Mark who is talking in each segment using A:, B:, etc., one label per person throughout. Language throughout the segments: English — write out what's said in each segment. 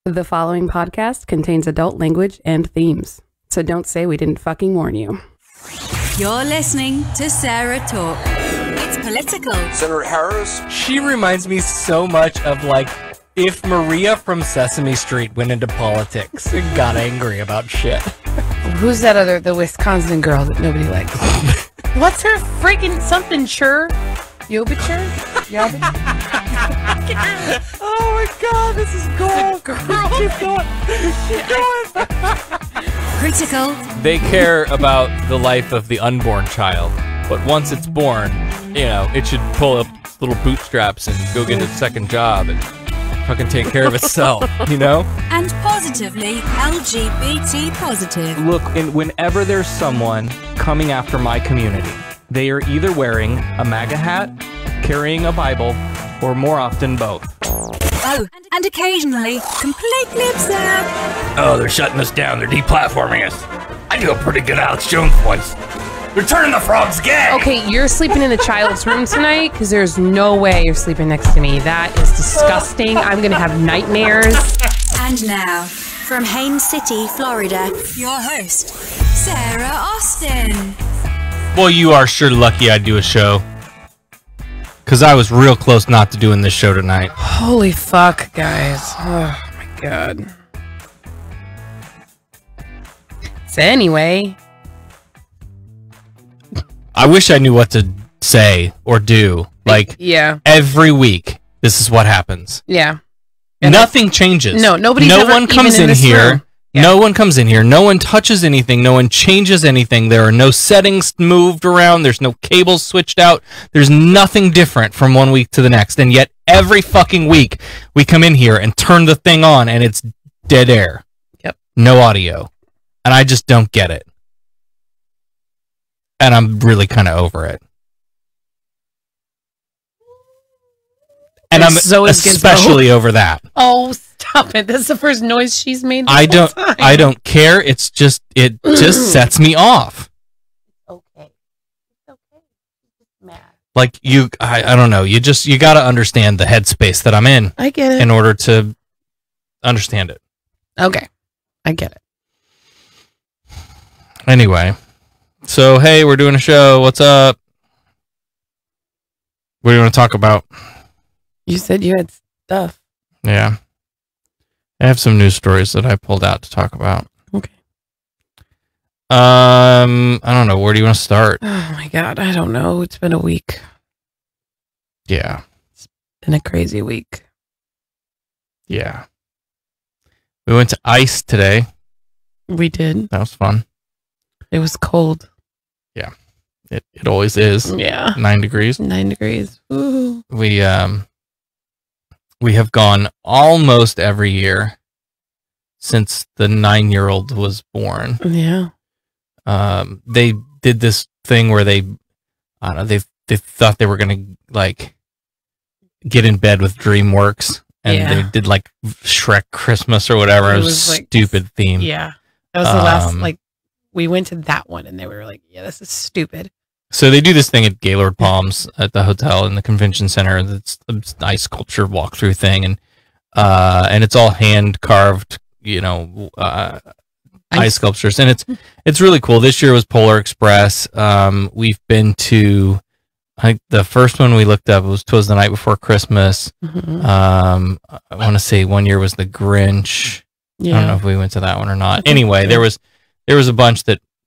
A: The following podcast contains adult language and themes, so don't say we didn't fucking warn you.
B: You're listening to SarahTalk. It's political.
C: Senator Harris.
D: She reminds me so much of, like, if Maria from Sesame Street went into politics and got angry about shit.
E: Who's that other, the Wisconsin girl that nobody likes? What's her freaking something, sure? Yobitcher?
D: Oh my god, this is gold. Keep going. Keep going.
B: Critical.
D: They care about the life of the unborn child, but once it's born, you know, it should pull up its little bootstraps and go get a second job and fucking take care of itself, you know?
B: And positively LGBT positive.
D: Look, and whenever there's someone coming after my community, they are either wearing a MAGA hat, carrying a Bible, or more often both.
B: Oh, and occasionally completely absurd.
F: Oh, they're shutting us down. They're deplatforming us. I do a pretty good Alex Jones voice. They're turning the frogs gay.
E: Okay, you're sleeping in the child's room tonight because there's no way you're sleeping next to me. That is disgusting. I'm going to have nightmares.
B: And now, from Haines City, Florida, your host, Sarah Austin.
D: Well, you are sure lucky I do a show. Because I was real close not to doing this show tonight.
E: Holy fuck, guys. Oh, my God. So anyway...
D: I wish I knew what to say or do. Like,
E: yeah.
D: Every week, this is what happens.
E: Yeah.
D: And nothing changes.
E: No, nobody's
D: No
E: ever
D: one comes
E: even
D: in here.
E: room. Yeah.
D: No one comes in here. No one touches anything. No one changes anything. There are no settings moved around. There's no cables switched out. There's nothing different from one week to the next. And yet, every fucking week, we come in here and turn the thing on, and it's dead air.
E: Yep.
D: No audio. And I just don't get it. And I'm really kind of over it. And I'm especially over that.
E: Oh, stop it. That's the first noise she's made.
D: I don't care. It's just, it just sets me off.
E: Okay. It's okay. Just mad.
D: Like I don't know. You got to understand the headspace that I'm in.
E: I get it.
D: In order to understand it.
E: Okay. I get it.
D: Anyway. So, hey, we're doing a show. What's up? What do you want to talk about?
E: You said you had stuff.
D: Yeah. I have some news stories that I pulled out to talk about.
E: Okay.
D: I don't know. Where do you want to start?
E: Oh my God. I don't know. It's been a week.
D: Yeah.
E: It's been a crazy week.
D: Yeah. We went to ICE today.
E: We did.
D: That was fun.
E: It was cold.
D: Yeah. It always is.
E: Yeah.
D: 9 degrees.
E: 9 degrees. Ooh.
D: We have gone almost every year since the 9-year-old was born.
E: Yeah.
D: They did this thing where they thought they were gonna like get in bed with DreamWorks, and they did like Shrek Christmas or whatever. It was like, stupid theme.
E: Yeah. That was the last we went to that one and they were like, yeah, this is stupid.
D: So they do this thing at Gaylord Palms at the hotel in the convention center. It's a nice sculpture walkthrough thing, and it's all hand carved, ice sculptures, and it's really cool. This year was Polar Express. We've been to, I think the first one we looked up was the Night Before Christmas.
E: Mm-hmm.
D: I want to say one year was the Grinch.
E: Yeah.
D: I don't know if we went to that one or not. Anyway, there was a bunch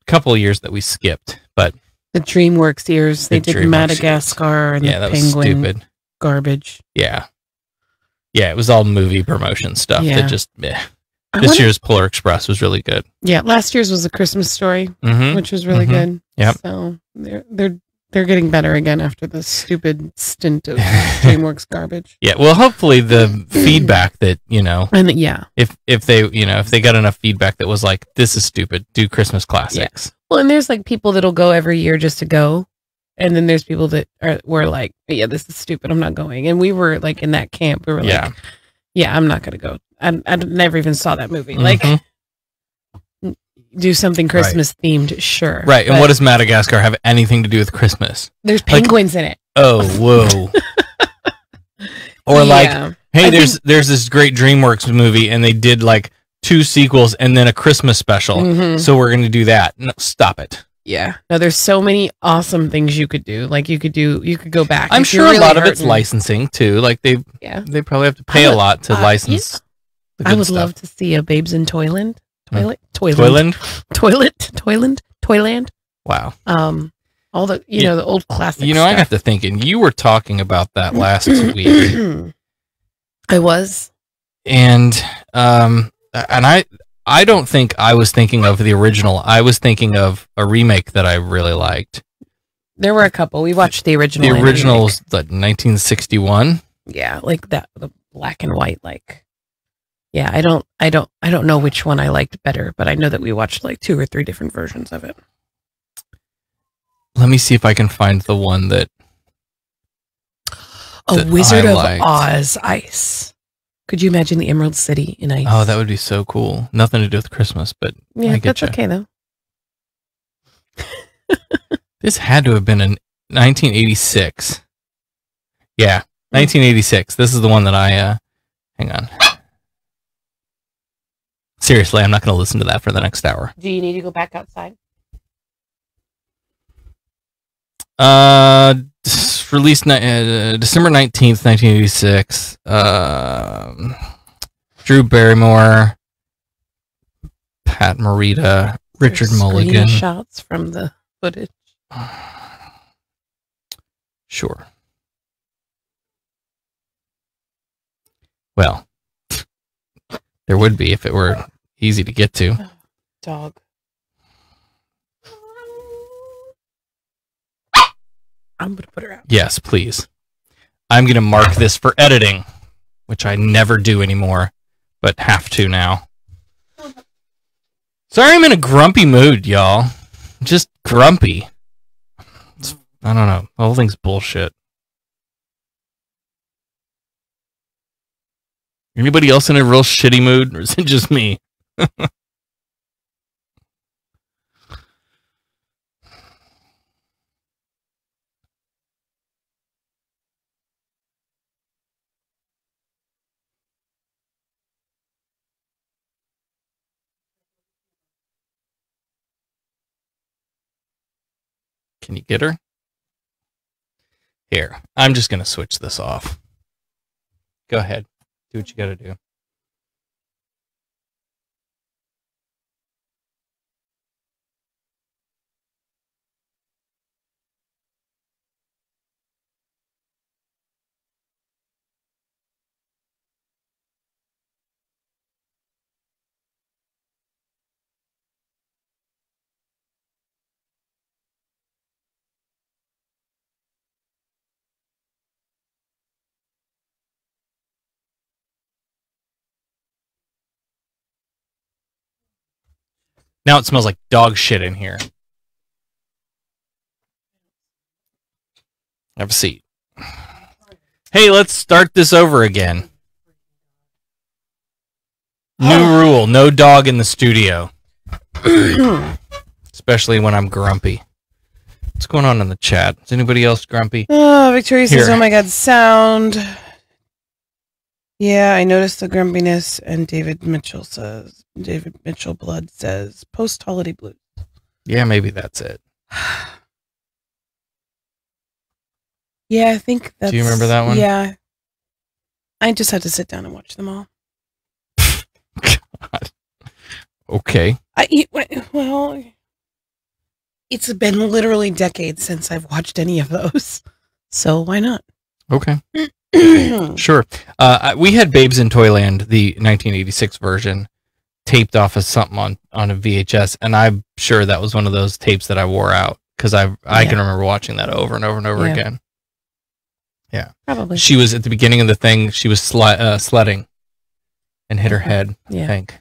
D: couple of years that we skipped, but.
E: The DreamWorks years, they did Madagascar and the Penguin
D: stupid
E: garbage.
D: Yeah. Yeah, it was all movie promotion stuff that just, This year's Polar Express was really good.
E: Yeah, last year's was A Christmas Story, which was really good.
D: Yep.
E: So they're getting better again after the stupid stint of DreamWorks garbage.
D: Yeah, well, hopefully the feedback that,
E: and
D: if they got enough feedback that was like, this is stupid, do Christmas classics.
E: Yeah. Well, and there's like people that'll go every year just to go. And then there's people that were like, yeah, this is stupid, I'm not going. And we were like in that camp. We were like, yeah, I'm not going to go. I never even saw that movie. Like, do something Christmas themed, sure.
D: Right. And what does Madagascar have anything to do with Christmas?
E: There's penguins in it.
D: Oh, whoa. Or Hey, there's this great DreamWorks movie, and they did like 2 sequels and then a Christmas special. So we're going to do that. No, stop it.
E: Yeah. No, there's so many awesome things you could do. Like you could go back.
D: I'm sure a lot of it's licensing too. Like they probably have to pay a lot to license.
E: I would love to see a Babes in Toyland.
D: Toyland. Wow.
E: All the the old classics.
D: You know, I got to thinking. You were talking about that last week.
E: I was,
D: and I don't think I was thinking of the original. I was thinking of a remake that I really liked.
E: There were a couple. We watched the original.
D: The original was 1961.
E: Yeah, like that, the black and white. Like, yeah, I don't know which one I liked better, but I know that we watched like 2 or 3 different versions of it.
D: Let me see if I can find the one that.
E: Wizard of Oz ice. Could you imagine the Emerald City in ice?
D: Oh, that would be so cool. Nothing to do with Christmas, but
E: yeah, that's okay though.
D: This had to have been in 1986. Yeah, 1986. This is the one that I. Hang on. Seriously, I'm not going to listen to that for the next hour.
E: Do you need to go back outside?
D: Released December 19th, 1986. Drew Barrymore, Pat Morita, Richard Mulligan.
E: Shots from the footage.
D: Sure. Well, there would be if it were easy to get to.
E: Dog. I'm going to put her out.
D: Yes, please. I'm going to mark this for editing, which I never do anymore, but have to now. Sorry, I'm in a grumpy mood, y'all. Just grumpy. I don't know. The whole thing's bullshit. Anybody else in a real shitty mood, or is it just me? Can you get her? Here, I'm just going to switch this off. Go ahead. Do what you got to do. Now it smells like dog shit in here. Have a seat. Hey, let's start this over again. New rule, no dog in the studio. Especially when I'm grumpy. What's going on in the chat? Is anybody else grumpy?
E: Oh, Victoria says, oh my God, sound. Yeah, I noticed the grumpiness, and David Mitchell Blood says, post-holiday blues.
D: Yeah, maybe that's it.
E: Yeah, I think that's...
D: Do you remember that one?
E: Yeah. I just had to sit down and watch them all.
D: God. Okay.
E: Well, it's been literally decades since I've watched any of those, so why not?
D: Okay. Sure. We had Babes in Toyland, the 1986 version, taped off of something on a VHS, and I'm sure that was one of those tapes that I wore out because I can remember watching that over and over and over again. Yeah,
E: probably.
D: She was at the beginning of the thing. She was sledding and hit her head. I think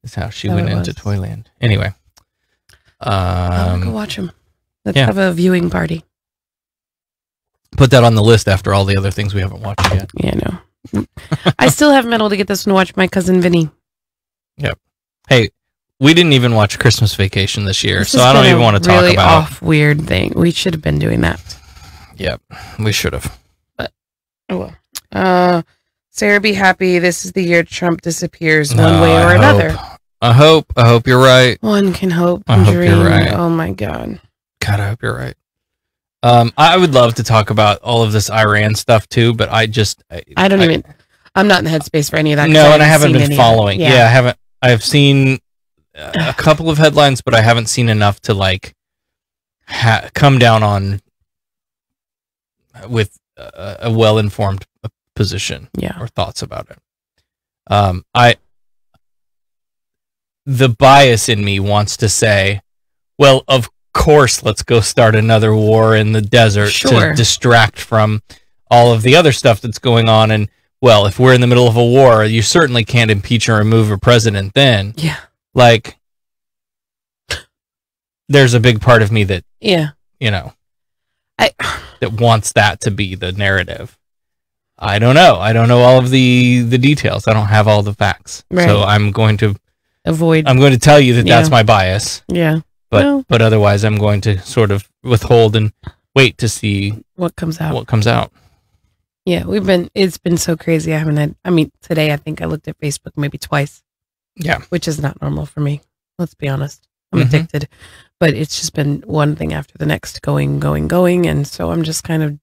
D: is how she went into Toyland. Anyway,
E: I'll go watch them. Let's have a viewing party.
D: Put that on the list after all the other things we haven't watched yet.
E: Yeah, no. I still have metal to get this one to watch my cousin Vinny.
D: Yep. Hey, we didn't even watch Christmas Vacation this year, so I don't even want to talk
E: really
D: about
E: off weird thing. We should have been doing that.
D: Yep, we should have.
E: But oh well. Sarah, be happy. This is the year Trump disappears one way or another.
D: I hope you're right.
E: One can hope
D: I
E: and
D: hope
E: dream.
D: you're right.
E: Oh my God.
D: God, I hope you're right. I would love to talk about all of this Iran stuff too, but I'm not in the headspace for any of that. No, and I haven't been following. Yeah, I've seen a couple of headlines, but I haven't seen enough to like come down on with a well-informed position or thoughts about it. The bias in me wants to say, well, of course, let's go start another war in the desert to distract from all of the other stuff that's going on. And well, if we're in the middle of a war, you certainly can't impeach or remove a president then.
E: Yeah.
D: Like, there's a big part of me that, that wants that to be the narrative. I don't know. I don't know all of the details. I don't have all the facts.
E: Right.
D: So I'm going to
E: avoid.
D: I'm going to tell you that that's my bias.
E: Yeah.
D: But otherwise I'm going to sort of withhold and wait to see
E: what comes out.
D: Yeah,
E: it's been so crazy. Today I think I looked at Facebook maybe twice.
D: Yeah.
E: Which is not normal for me. Let's be honest. I'm addicted. But it's just been one thing after the next, going. And so I'm just kind of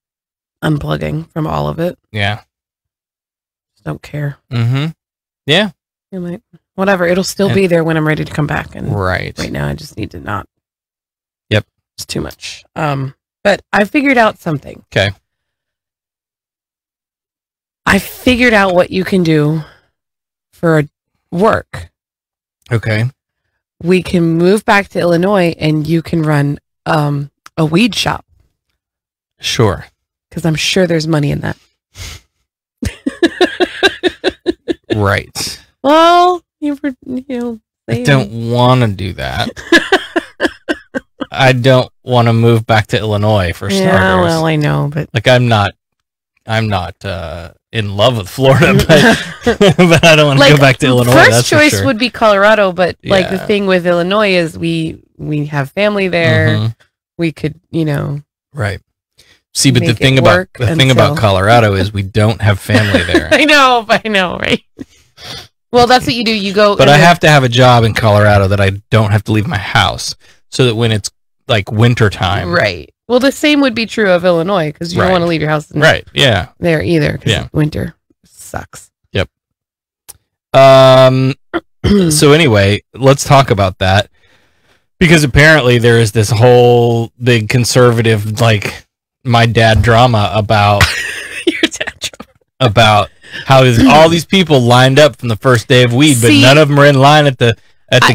E: unplugging from all of it.
D: Yeah.
E: Just don't care.
D: Mm-hmm. Yeah.
E: I'm like, whatever. It'll still be there when I'm ready to come back. And
D: right
E: now I just need to not.
D: Yep.
E: It's too much. But I figured out something.
D: Okay.
E: I figured out what you can do for work.
D: Okay.
E: We can move back to Illinois and you can run a weed shop.
D: Sure.
E: Because I'm sure there's money in that.
D: Right.
E: Well,
D: I don't want to do that. I don't want to move back to Illinois for starters.
E: Yeah, well, I know, but
D: like I'm not in love with Florida, but but I don't want to go back to Illinois.
E: First choice would be Colorado, but like the thing with Illinois is we have family there.
D: Mm-hmm.
E: We could,
D: right. See, but the thing about Colorado is we don't have family there.
E: I know, right? Well, that's what you do. You go,
D: but I have to have a job in Colorado that I don't have to leave my house, so that when it's like winter time,
E: right. Well, the same would be true of Illinois because you don't want to leave your house,
D: right? Yeah,
E: there either. Because winter sucks.
D: Yep. So anyway, let's talk about that because apparently there is this whole big conservative like my dad drama about
E: your dad drama
D: about how all these people lined up from the first day of weed, but none of them are in line at the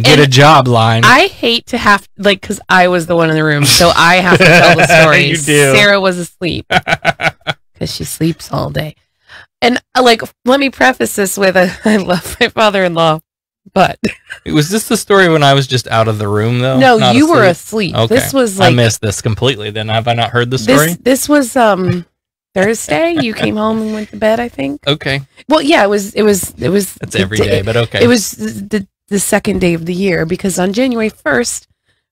D: get a job line.
E: I hate to have because I was the one in the room, so I have to tell the story.
D: You do.
E: Sarah was asleep because she sleeps all day, and let me preface this with I love my father-in-law, but
D: was this the story when I was just out of the room though?
E: No, you were asleep.
D: Okay.
E: This was
D: I missed this completely. Then have I not heard the story?
E: This was Thursday. You came home and went to bed, I think.
D: Okay.
E: Well, yeah, it was.
D: It's every day, but okay.
E: It was the second day of the year because on January 1st,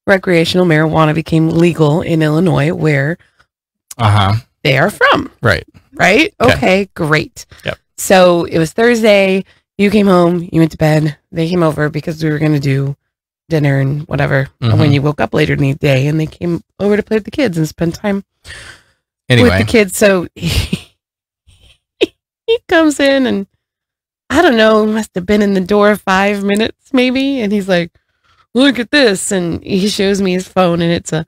E: recreational marijuana became legal in Illinois, where they are from.
D: Right.
E: Okay, great.
D: Yep.
E: So it was Thursday. You came home. You went to bed. They came over because we were going to do dinner and whatever. And when you woke up later in the day, and they came over to play with the kids and spend time with the kids. So he comes in and I don't know, must have been in the door 5 minutes maybe. And he's like, look at this. And he shows me his phone and it's a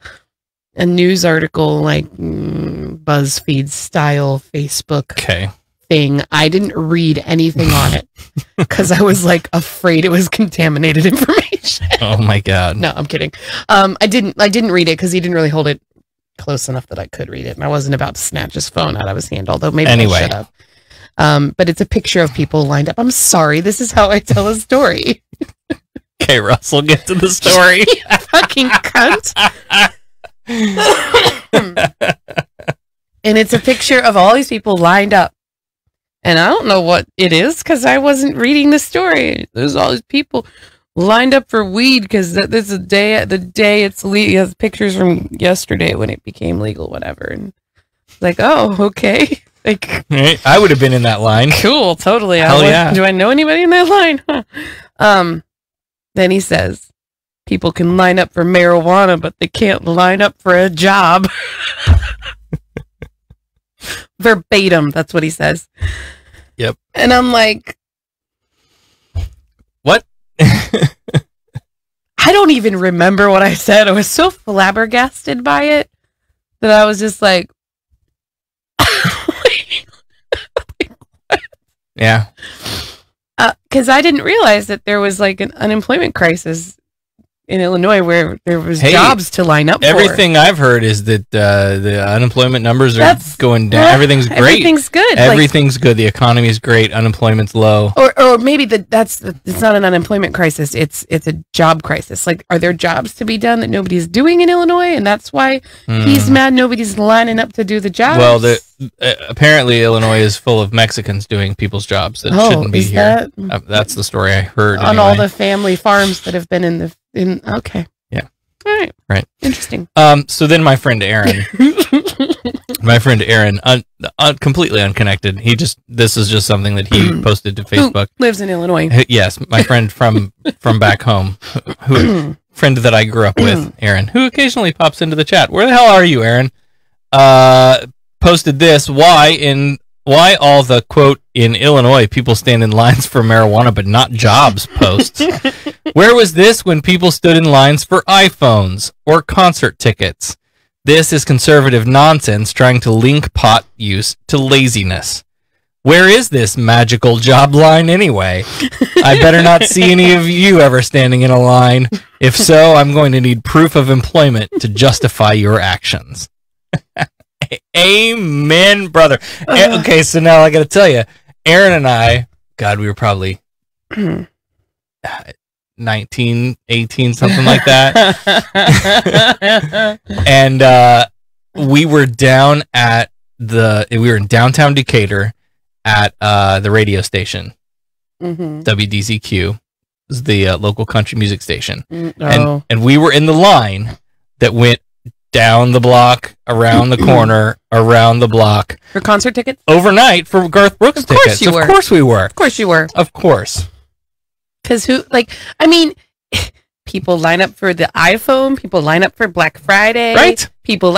E: news article, like BuzzFeed style Facebook thing. I didn't read anything on it because I was like afraid it was contaminated information.
D: Oh my God.
E: No, I'm kidding. I didn't read it because he didn't really hold it close enough that I could read it. And I wasn't about to snatch his phone out of his hand, although maybe I should have. But it's a picture of people lined up. I'm sorry. This is how I tell a story.
D: Okay, Russell, get to the story.
E: You fucking cunt. And it's a picture of all these people lined up. And I don't know what it is because I wasn't reading the story. There's all these people lined up for weed because this is the day it's legal. He has pictures from yesterday when it became legal, whatever. And it's like, oh, okay. Like,
D: Right? I would have been in that line.
E: cool, totally.
D: Hell yeah.
E: Do I know anybody in that line? Huh. Then he says, people can line up for marijuana, but they can't line up for a job. Verbatim, that's what he says.
D: Yep.
E: And I'm like,
D: What?
E: I don't even remember what I said. I was so flabbergasted by it that I was just like,
D: Yeah.
E: because I didn't realize that there was like an unemployment crisis in Illinois where there was jobs to line up for.
D: Everything I've heard is that the unemployment numbers are going down. Everything's great.
E: Everything's good.
D: Everything's good. The economy is great. Unemployment's low.
E: Or maybe it's not an unemployment crisis. It's a job crisis. Like, are there jobs to be done that nobody's doing in Illinois, and that's why he's mad nobody's lining up to do the jobs?
D: Well, apparently Illinois is full of Mexicans doing people's jobs that shouldn't be here. That's the story I heard.
E: On all the family farms that have been in okay.
D: Yeah.
E: All right.
D: Right.
E: Interesting.
D: So then my friend Aaron, completely unconnected. This is just something that he posted to Facebook.
E: Who lives in Illinois.
D: Yes, my friend from back home, friend that I grew up with, Aaron, who occasionally pops into the chat. Where the hell are you, Aaron? Posted this. Why all the, quote, in Illinois, people stand in lines for marijuana but not jobs posts? Where was this when people stood in lines for iPhones or concert tickets? This is conservative nonsense trying to link pot use to laziness. Where is this magical job line anyway? I better not see any of you ever standing in a line. If so, I'm going to need proof of employment to justify your actions. Amen, brother. Okay, so now I got to tell you, Aaron and I, God, we were probably 19, 18, something like that. And we were down at we were in downtown Decatur at the radio station, WDZQ, is the local country music station. And we were in the line that went down the block, around the corner, around the block.
E: For concert tickets?
D: Overnight for Garth Brooks tickets. Of course we were.
E: Of course you were.
D: Of course.
E: Because people line up for the iPhone, people line up for Black Friday.
D: Right.
E: People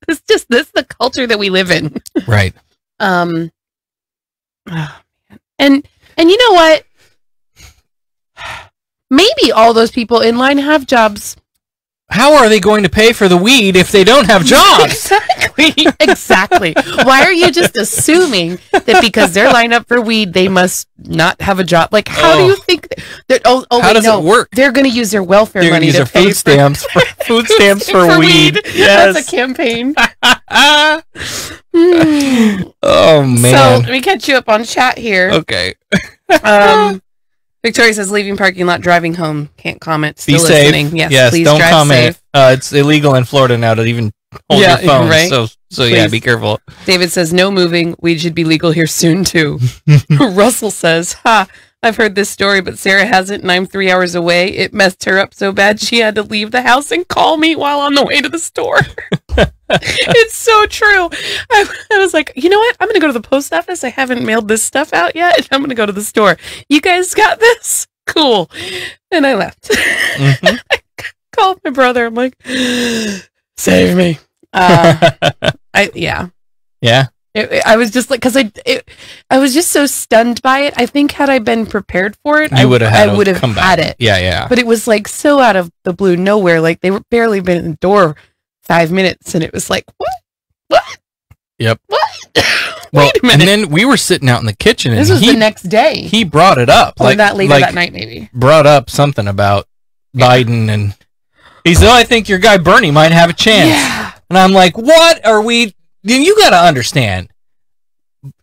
E: It's just this the culture that we live in.
D: Right.
E: And you know what? Maybe all those people in line have jobs.
D: How are they going to pay for the weed if they don't have jobs?
E: Exactly. Why are you just assuming that because they're lined up for weed, they must not have a job? Like, how do you think that?
D: How does it work?
E: They're going to use their welfare money
D: use
E: to
D: their food stamps for weed. Yes.
E: That's a campaign.
D: Oh man.
E: So let me catch you up on chat here.
D: Okay.
E: Victoria says, leaving parking lot, driving home. Can't comment. Still
D: Be
E: listening.
D: safe.
E: Yes, please
D: don't
E: drive
D: comment.
E: safe.
D: It's illegal in Florida now to even hold your phone.
E: Right?
D: So yeah, be careful.
E: David says, no moving. Weed should be legal here soon, too. Russell says, I've heard this story, but Sarah hasn't, and I'm 3 hours away. It messed her up so bad she had to leave the house and call me while on the way to the store. It's so true. I was like, you know what? I'm going to go to the post office. I haven't mailed this stuff out yet. And I'm going to go to the store. You guys got this? Cool. And I left. I called my brother. I'm like, save me. Yeah. I was just like, because I was just so stunned by it. I think had I been prepared for it, I would have had it.
D: Yeah.
E: But it was like so out of the blue, nowhere. Like they were barely been in the door 5 minutes, and it was like, what?
D: Yep.
E: What?
D: Well,
E: Wait a minute.
D: and then we were sitting out in the kitchen, and
E: this was the next day.
D: He brought it up,
E: or that later that night, maybe.
D: Brought up something about Biden, and he said, I think your guy Bernie might have a chance.
E: Yeah.
D: And I'm like, what are we? You got to understand,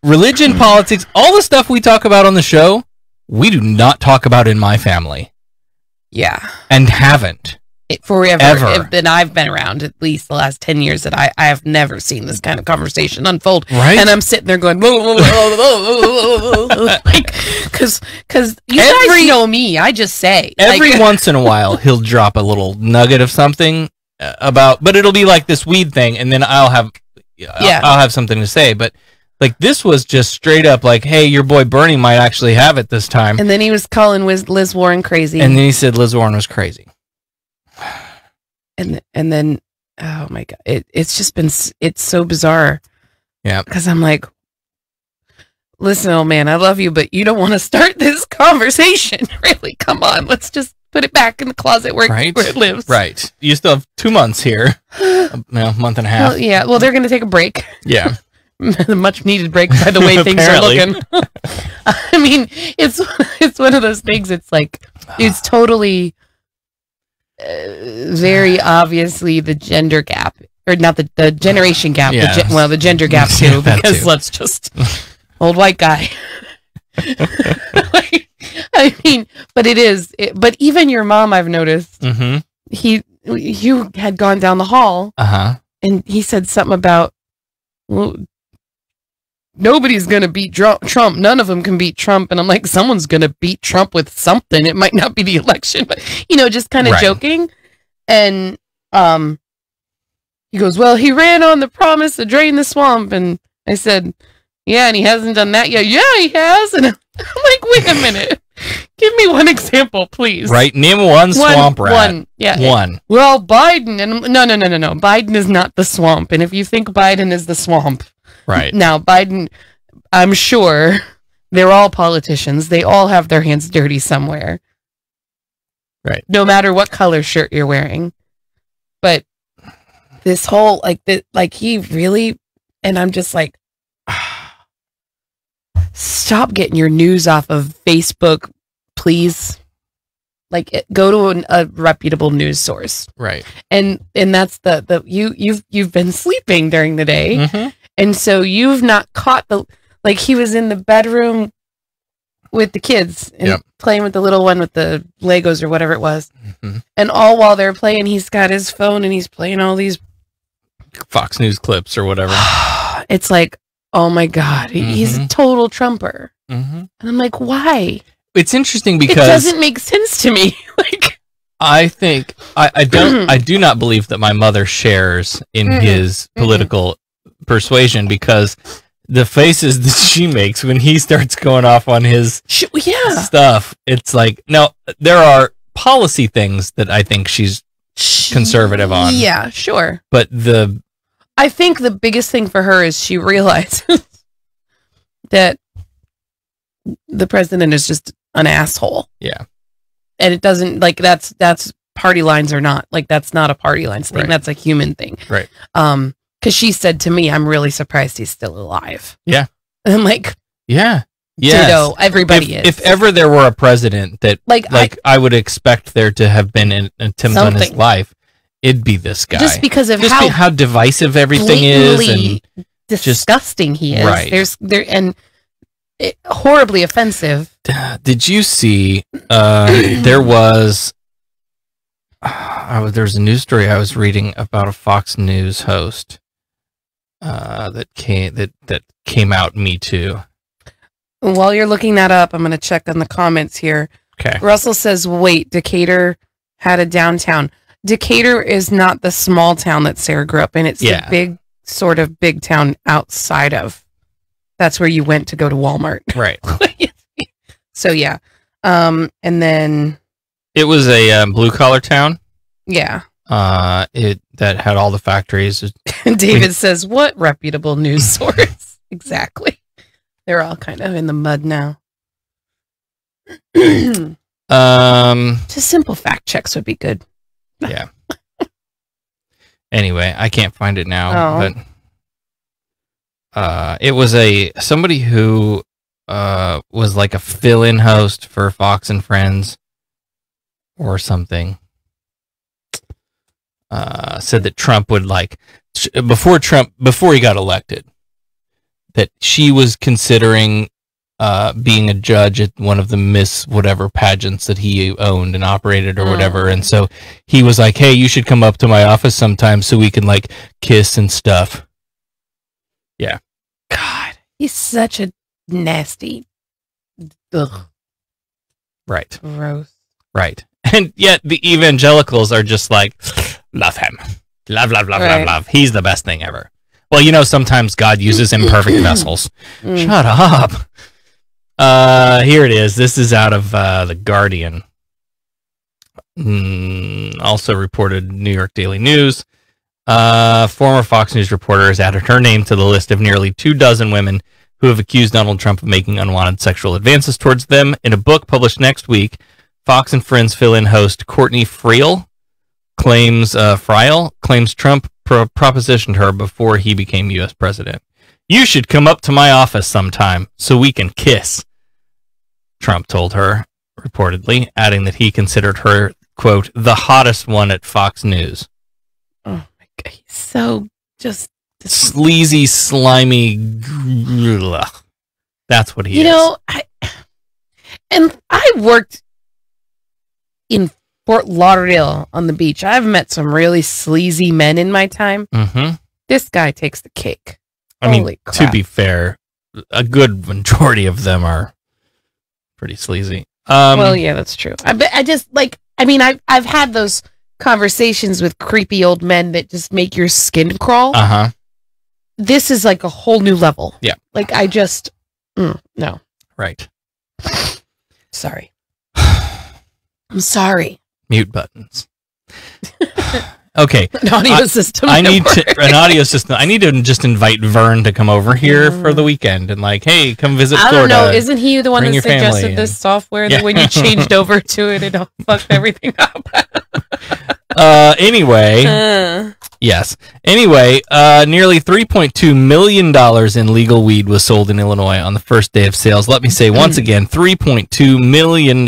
D: religion, politics, all the stuff we talk about on the show, we do not talk about in my family.
E: Yeah.
D: And haven't.
E: Forever.
D: Ever.
E: And I've been around at least the last 10 years that I have never seen this kind of conversation unfold.
D: Right.
E: And I'm sitting there going, like, because you guys know me. I just say.
D: Every once in a while, he'll drop a little nugget of something, about, but it'll be like this weed thing, and then I'll have something to say. But like this was just straight up like, hey, your boy Bernie might actually have it this time.
E: And then he was calling Liz Warren crazy.
D: And then he said Liz Warren was crazy.
E: And then, oh my God, it's just been, it's so bizarre.
D: Yeah.
E: Because I'm like, listen, old man, I love you, but you don't want to start this conversation. Really? Come on. Let's just put it back in the closet where it lives.
D: Right. You still have 2 months here. A month and a half.
E: Well, yeah. Well, they're going to take a break.
D: Yeah.
E: A much needed break by the way things are looking. I mean, it's one of those things. It's like, it's totally very obviously the gender gap, or not the generation gap.
D: Yeah.
E: The gender gap too, because let's just old white guy. I mean, but it is. But even your mom, I've noticed. Mm-hmm. You had gone down the hall, and he said something about, well, nobody's going to beat Trump. None of them can beat Trump. And I'm like, someone's going to beat Trump with something. It might not be the election, but, just kind of joking. And he goes, well, he ran on the promise to drain the swamp. And I said, yeah, and he hasn't done that yet. Yeah, he has. And I'm like, wait a minute. Give me one example, please.
D: Right. Name one swamp rat.
E: One. Yeah.
D: One.
E: Well, Biden. And no. Biden is not the swamp. And if you think Biden is the swamp.
D: Right.
E: Now, Biden, I'm sure they're all politicians. They all have their hands dirty somewhere.
D: Right.
E: No matter what color shirt you're wearing. But this whole, he really, and I'm just like, stop getting your news off of Facebook, please. Go to a reputable news source.
D: Right.
E: And that's you've been sleeping during the day.
D: Mm-hmm.
E: And so you've not caught he was in the bedroom with the kids and playing with the little one with the Legos or whatever it was. Mm-hmm. And all while they're playing, he's got his phone and he's playing all these
D: Fox News clips or whatever.
E: It's like, oh my God, he's a total Trumper. Mm-hmm. And I'm like, why?
D: It's interesting because
E: it doesn't make sense to me.
D: I think I do not believe that my mother shares in his political persuasion, because the faces that she makes when he starts going off on his stuff, it's like, no, there are policy things that I think she's conservative on.
E: Yeah, sure.
D: But
E: I think the biggest thing for her is she realizes that the president is just an asshole.
D: Yeah.
E: And it doesn't, that's party lines or not. That's not a party lines thing. Right. That's a human thing.
D: Right.
E: Because she said to me, I'm really surprised he's still alive.
D: Yeah.
E: And I'm like,
D: yeah. Yes.
E: Ditto, everybody is.
D: If ever there were a president that, I would expect there to have been an attempt on his life, it'd be this guy.
E: Just because of
D: how divisive everything is and
E: disgusting he is.
D: Right.
E: Horribly offensive.
D: Did you see? There was a news story I was reading about a Fox News host that came out Me Too.
E: While you're looking that up, I'm going to check on the comments here.
D: Okay.
E: Russell says, "Wait, Decatur had a downtown. Decatur is not the small town that Sarah grew up in. It's the big town outside of. That's where you went to go to Walmart.
D: Right.
E: So yeah. And then
D: it was a blue collar town.
E: Yeah.
D: That had all the factories.
E: David says, "What reputable news source?" Exactly. They're all kind of in the mud now. Just simple fact checks would be good.
D: Yeah. Anyway, I can't find it now, but it was somebody who was like a fill-in host for Fox and Friends or something. Said that Trump would before he got elected, that she was considering being a judge at one of the Miss whatever pageants that he owned and operated or whatever. And so he was like, hey, you should come up to my office sometime so we can kiss and stuff. Yeah.
E: God, he's such a nasty. Ugh.
D: Right.
E: Gross.
D: Right. And yet the evangelicals are just like, Love him. Love. He's the best thing ever. Well, you know, sometimes God uses imperfect vessels. Shut up. Here it is. This is out of The Guardian. Also reported New York Daily News. Former Fox News reporter has added her name to the list of nearly 24 women who have accused Donald Trump of making unwanted sexual advances towards them. In a book published next week, Fox and Friends fill-in host Courtney Friel claims Trump propositioned her before he became U.S. president. You should come up to my office sometime so we can kiss, Trump told her, reportedly, adding that he considered her, quote, the hottest one at Fox News.
E: Oh my God, he's so just
D: sleazy, slimy. That's what he is.
E: You know, I worked in Fort Lauderdale on the beach. I've met some really sleazy men in my time.
D: Mm-hmm.
E: This guy takes the cake.
D: I mean, to be fair, a good majority of them are pretty sleazy.
E: Well, yeah, that's true. I've had those conversations with creepy old men that just make your skin crawl.
D: Uh-huh.
E: This is like a whole new level.
D: Yeah.
E: Like I just, no.
D: Right.
E: Sorry. I'm sorry.
D: Mute buttons. Okay.
E: An audio system.
D: I need to just invite Vern to come over here for the weekend and like, hey, come visit Florida.
E: I don't know. Isn't he the one that suggested this software that when you changed over to it, it fucked everything up?
D: Anyway. Yes. Anyway, nearly $3.2 million in legal weed was sold in Illinois on the first day of sales. Let me say once again, $3.2 million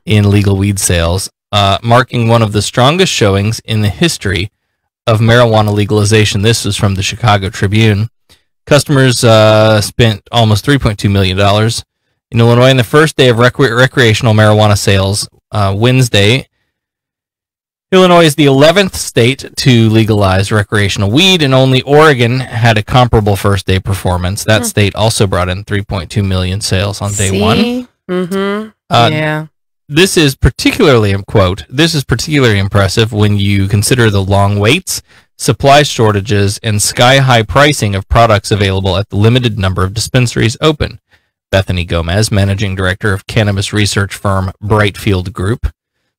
D: in legal weed sales, marking one of the strongest showings in the history of marijuana legalization. This was from the Chicago Tribune. Customers spent almost $3.2 million in Illinois on the first day of recreational marijuana sales, Wednesday. Illinois is the 11th state to legalize recreational weed, and only Oregon had a comparable first-day performance. That state also brought in 3.2 million sales on day one.
E: Mm-hmm. Yeah.
D: This is particularly impressive when you consider the long waits, supply shortages, and sky-high pricing of products available at the limited number of dispensaries open. Bethany Gomez, managing director of cannabis research firm Brightfield Group,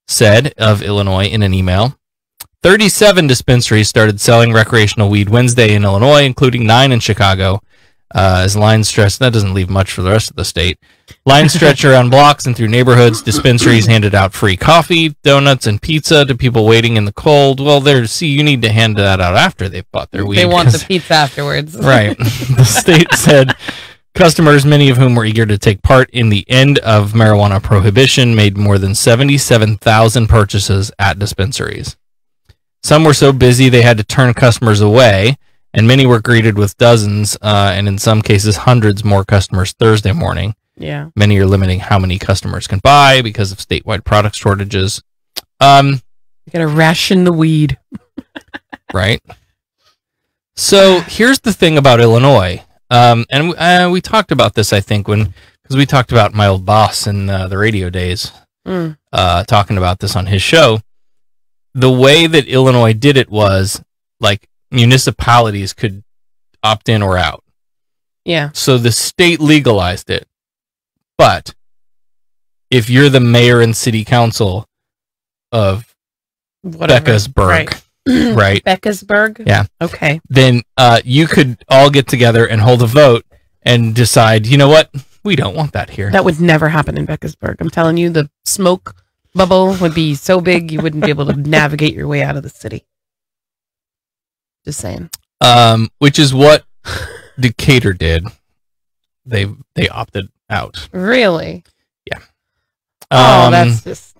D: said of Illinois in an email. 37 dispensaries started selling recreational weed Wednesday in Illinois, including 9 in Chicago. As lines stretch, that doesn't leave much for the rest of the state. Lines stretch around blocks and through neighborhoods. Dispensaries handed out free coffee, donuts, and pizza to people waiting in the cold. Well, you need to hand that out after they've bought their weed.
E: They want the pizza afterwards.
D: Right. The state said customers, many of whom were eager to take part in the end of marijuana prohibition, made more than 77,000 purchases at dispensaries. Some were so busy they had to turn customers away, and many were greeted with dozens, and in some cases hundreds more customers Thursday morning.
E: Yeah.
D: Many are limiting how many customers can buy because of statewide product shortages.
E: You gotta ration the weed.
D: Right. So here's the thing about Illinois. And we talked about this, I think, because we talked about my old boss in the radio days, talking about this on his show. The way that Illinois did it was like municipalities could opt in or out.
E: Yeah.
D: So the state legalized it. But if you're the mayor and city council of Beckasburg, right?
E: Beckasburg?
D: Yeah.
E: Okay.
D: Then you could all get together and hold a vote and decide, you know what? We don't want that here.
E: That would never happen in Beckasburg. I'm telling you, the smoke bubble would be so big you wouldn't be able to navigate your way out of the city. Just saying.
D: Which is what Decatur did. They opted out.
E: Really?
D: Yeah.
E: That's just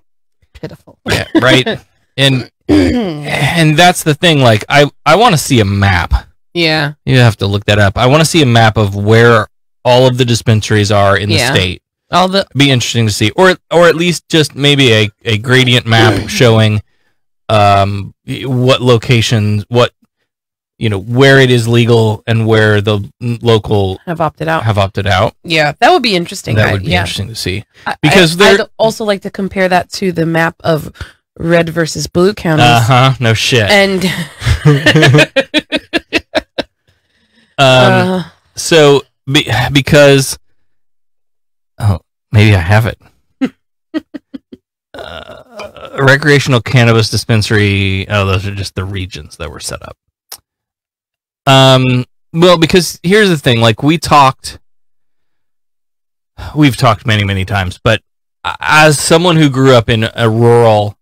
E: pitiful.
D: Yeah, right. And that's the thing. Like, I want to see a map.
E: Yeah.
D: You have to look that up. I want to see a map of where all of the dispensaries are in the state. It'd be interesting to see, or at least just maybe a gradient map showing what locations, where it is legal and where the local
E: have opted out.
D: Yeah,
E: that would be interesting.
D: That would be interesting to see, because
E: I'd also like to compare that to the map of red versus blue counties.
D: No shit.
E: And
D: so because maybe I have it. Recreational cannabis dispensary. Oh, those are just the regions that were set up. Well, because here's the thing. Like we've talked many, many times, but as someone who grew up in a rural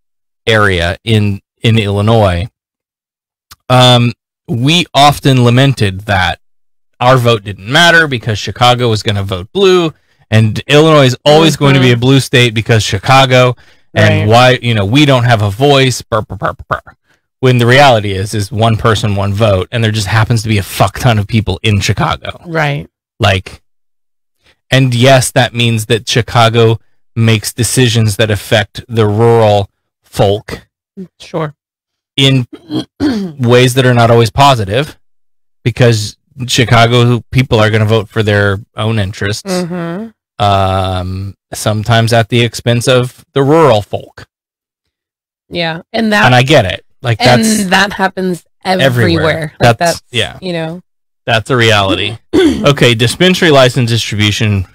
D: area in Illinois, we often lamented that our vote didn't matter because Chicago was going to vote blue, and Illinois is always going to be a blue state because Chicago, and why, we don't have a voice, when the reality is one person, one vote, and there just happens to be a fuck ton of people in Chicago.
E: Right.
D: Like, and yes, that means that Chicago makes decisions that affect the rural folk.
E: Sure.
D: In ways that are not always positive, because Chicago people are going to vote for their own interests. Sometimes at the expense of the rural folk.
E: Yeah, and
D: I get it. Like
E: that happens everywhere. Like that's
D: that's a reality. Okay, dispensary license distribution.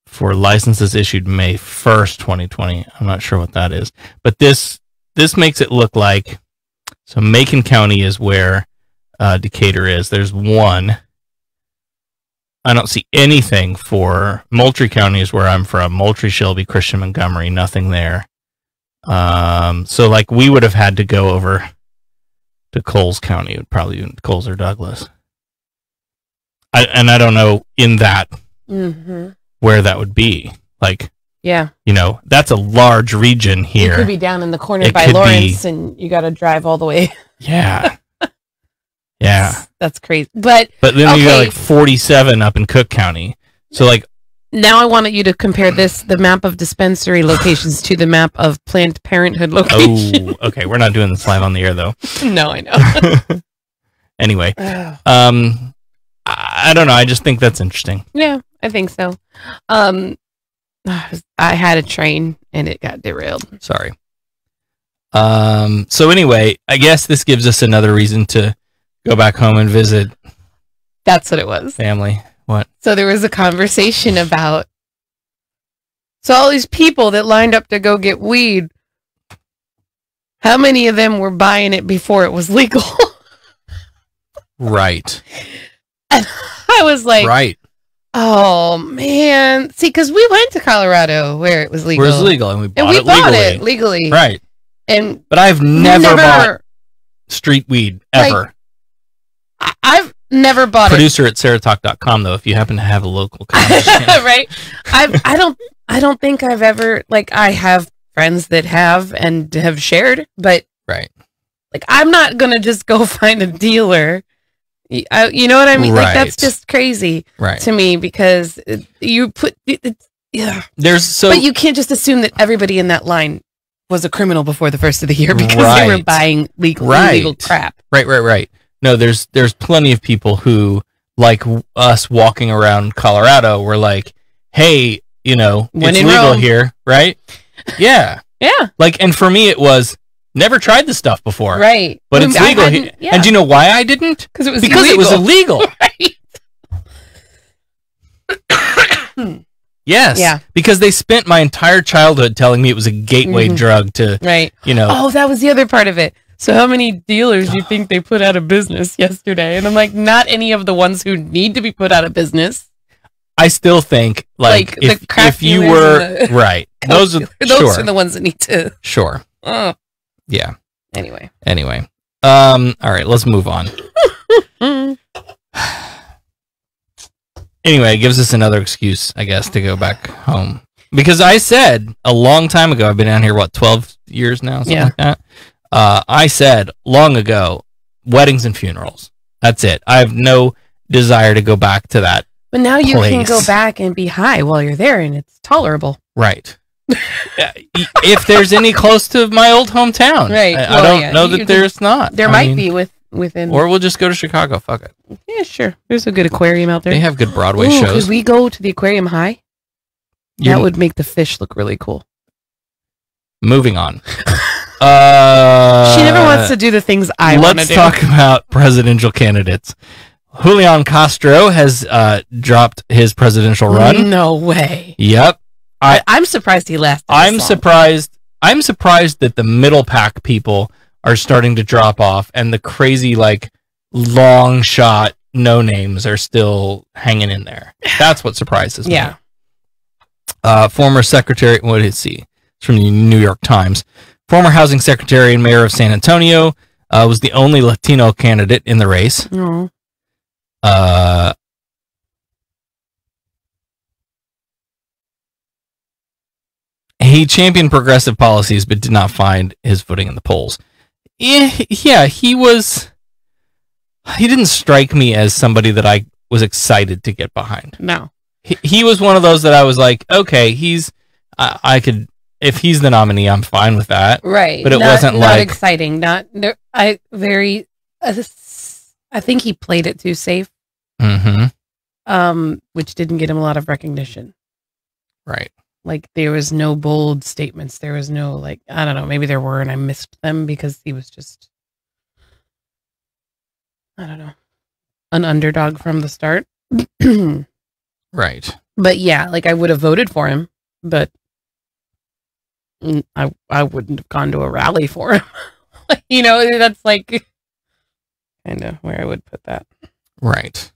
D: For licenses issued May 1st, 2020. I'm not sure what that is. But this makes it look like, so Macon County is where Decatur is. There's one. I don't see anything for Moultrie County is where I'm from. Moultrie, Shelby, Christian, Montgomery, nothing there. So like we would have had to go over to Coles County. It would probably be Coles or Douglas. I don't know in that where that would be. Like,
E: yeah,
D: that's a large region here.
E: It could be down in the corner by Lawrence, and you got to drive all the way.
D: Yeah. Yeah.
E: That's crazy. But
D: then you got like 47 up in Cook County. So like
E: now I wanted you to compare the map of dispensary locations to the map of Planned Parenthood locations.
D: Oh, okay. We're not doing this live on the air though.
E: No, I know.
D: Anyway, I don't know. I just think that's interesting.
E: Yeah, I think so. I had a train and it got derailed.
D: Sorry. So anyway, I guess this gives us another reason to go back home and visit.
E: That's what it was.
D: Family. What?
E: So there was a conversation about, so all these people that lined up to go get weed, how many of them were buying it before it was legal?
D: Right.
E: And I was like,
D: right.
E: Oh man. See, because we went to Colorado where it was legal.
D: Where it was legal, and we bought
E: it legally.
D: Right.
E: But
D: I've never bought street weed ever.
E: Like, I've never bought
D: Producer at SarahTalk.com though, if you happen to have a local conversation.
E: Right. I don't think I've ever, like, I have friends that have and have shared, but
D: right.
E: Like, I'm not gonna just go find a dealer. You know what I mean?
D: Right.
E: Like, that's just crazy to me, because you put yeah. But you can't just assume that everybody in that line was a criminal before the first of the year because they were buying illegal crap.
D: Right. No, there's plenty of people who, like us walking around Colorado, were like, hey, it's legal here, right? Yeah.
E: Yeah.
D: Like, and for me, it was never tried this stuff before.
E: Right.
D: But it's legal here. Yeah. And do you know why I didn't?
E: Because it
D: was illegal.
E: Right.
D: Yes.
E: Yeah.
D: Because they spent my entire childhood telling me it was a gateway drug to,
E: Oh, that was the other part of it. So how many dealers do you think they put out of business yesterday? And I'm like, not any of the ones who need to be put out of business.
D: I still think, like if you were right, those are
E: the ones that need to.
D: Sure. Yeah.
E: Anyway.
D: All right, let's move on. Anyway, it gives us another excuse, I guess, to go back home. Because I said a long time ago, I've been down here, 12 years now? Something like that. I said long ago, weddings and funerals. That's it. I have no desire to go back to that.
E: But now you can go back and be high while you're there, and it's tolerable.
D: Right. If there's any close to my old hometown.
E: Right.
D: I don't know that there's not.
E: There might be within.
D: Or we'll just go to Chicago. Fuck it.
E: Yeah, sure. There's a good aquarium out there.
D: They have good Broadway shows.
E: Could we go to the aquarium high? That would make the fish look really cool.
D: Moving on.
E: She never wants to do the things I want to do.
D: Let's talk about presidential candidates. Julian Castro has dropped his presidential run.
E: No way.
D: Yep.
E: I'm surprised he lasted.
D: I'm surprised that the middle pack people are starting to drop off, and the crazy long shot no names are still hanging in there. That's what surprises me.
E: Yeah.
D: Former secretary, what did it see? It's from the New York Times. Former housing secretary and mayor of San Antonio was the only Latino candidate in the race.
E: Oh.
D: He championed progressive policies, but did not find his footing in the polls. Yeah, he didn't strike me as somebody that I was excited to get behind.
E: No.
D: He was one of those that I was like, okay, I could, if he's the nominee, I'm fine with that.
E: Right.
D: But it wasn't
E: not exciting. I think he played it too safe.
D: Mm-hmm.
E: Which didn't get him a lot of recognition.
D: Right.
E: There was no bold statements. There was no, I don't know, maybe there were and I missed them because he was just, I don't know, an underdog from the start.
D: Right.
E: But yeah, I would have voted for him, but I wouldn't have gone to a rally for him. That's kind of where I would put that.
D: Right.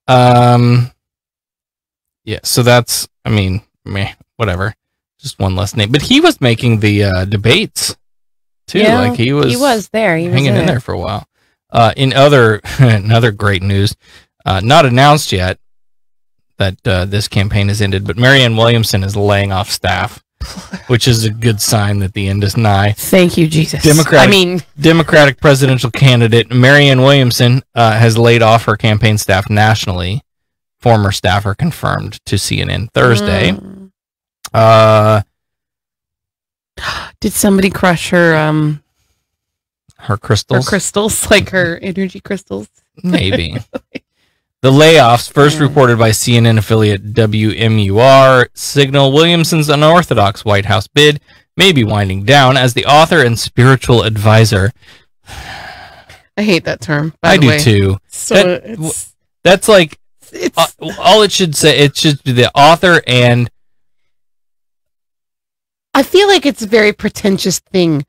D: Yeah, so that's, whatever. Just one less name. But he was making the debates, too.
E: Yeah,
D: he was
E: there. He was
D: hanging in there for a while. In another great news, not announced yet that this campaign has ended, but Marianne Williamson is laying off staff, which is a good sign that the end is nigh.
E: Thank you, Jesus.
D: Democratic presidential candidate Marianne Williamson has laid off her campaign staff nationally. Former staffer confirmed to CNN Thursday.
E: Did somebody crush her
D: crystals?
E: Her crystals, her energy crystals?
D: Maybe. The layoffs, first reported by CNN affiliate WMUR, signal Williamson's unorthodox White House bid may be winding down as the author and spiritual advisor.
E: I hate that term.
D: I do too.
E: So
D: that's all it should say. It should be the author, and
E: I feel like it's a very pretentious thing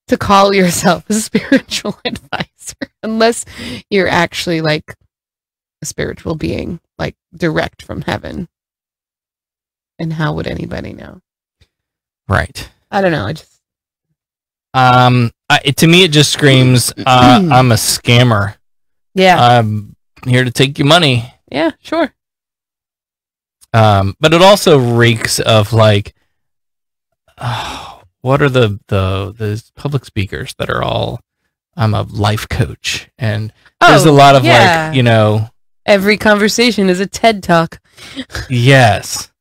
E: to call yourself a spiritual advisor, unless you're actually a spiritual being, direct from heaven. And how would anybody know?
D: Right.
E: I don't know. I just
D: to me it just screams I'm a scammer.
E: Yeah.
D: I'm here to take your money.
E: Yeah, sure.
D: But it also reeks of what are the public speakers that are all, I'm a life coach, and there's a lot of
E: every conversation is a TED Talk.
D: Yes.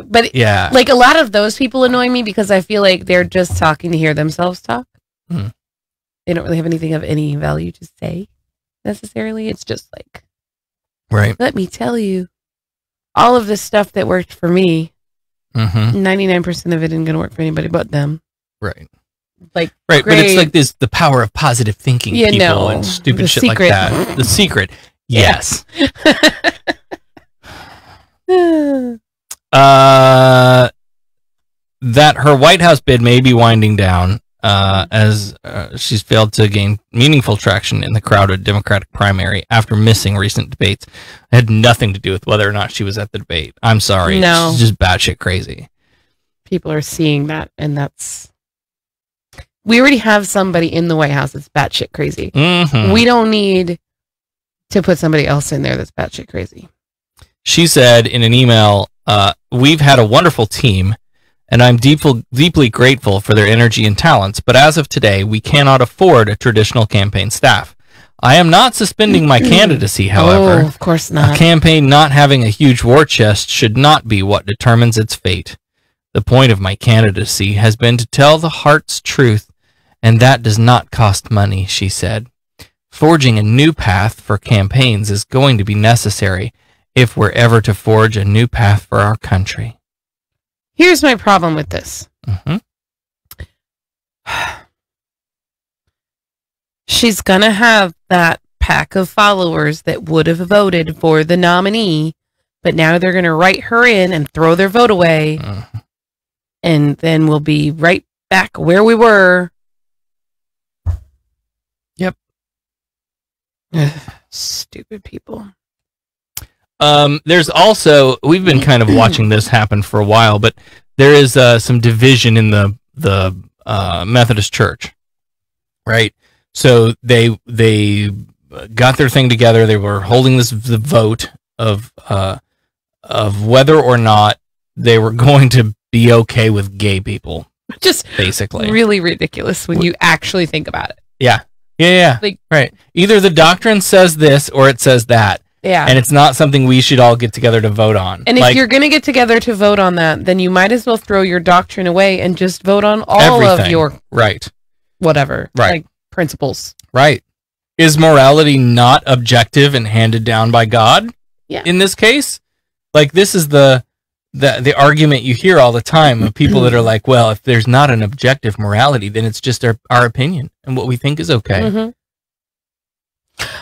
E: But
D: yeah,
E: a lot of those people annoy me because I feel like they're just talking to hear themselves talk. They don't really have anything of any value to say necessarily. It's just
D: right.
E: Let me tell you, all of this stuff that worked for me, 99% of it isn't going to work for anybody but them.
D: Right.
E: Right,
D: but it's the power of positive thinking, people, and stupid shit
E: secret.
D: like that. The secret. Yes. That her White House bid may be winding down as she's failed to gain meaningful traction in the crowded Democratic primary after missing recent debates. It had nothing to do with whether or not she was at the debate. I'm sorry.
E: No.
D: She's just batshit crazy.
E: People are seeing that, and we already have somebody in the White House that's batshit crazy.
D: Mm-hmm.
E: We don't need to put somebody else in there that's batshit crazy.
D: She said in an email, we've had a wonderful team, and I'm deeply grateful for their energy and talents, but as of today, we cannot afford a traditional campaign staff. I am not suspending my candidacy, however.
E: Oh, of course not.
D: A campaign not having a huge war chest should not be what determines its fate. The point of my candidacy has been to tell the heart's truth, and that does not cost money, she said. Forging a new path for campaigns is going to be necessary, if we're ever to forge a new path for our country.
E: Here's my problem with this.
D: Mm-hmm.
E: She's going to have that pack of followers that would have voted for the nominee, but now they're going to write her in and throw their vote away. And then we'll be right back where we were.
D: Yep.
E: Stupid people.
D: There's also, we've been kind of watching this happen for a while, but there is some division in the Methodist Church, right? So they got their thing together. They were holding the vote of whether or not they were going to be okay with gay people.
E: Just
D: basically
E: really ridiculous when you actually think about it.
D: Yeah.
E: Like,
D: right. Either the doctrine says this or it says that.
E: Yeah.
D: And it's not something we should all get together to vote on.
E: And if you're going to get together to vote on that, then you might as well throw your doctrine away and just vote on all of your whatever, like principles.
D: Right. Is morality not objective and handed down by God?
E: Yeah.
D: In this case, like this is the argument you hear all the time of people that are like, well, if there's not an objective morality, then it's just our opinion and what we think is okay.
E: Mm-hmm.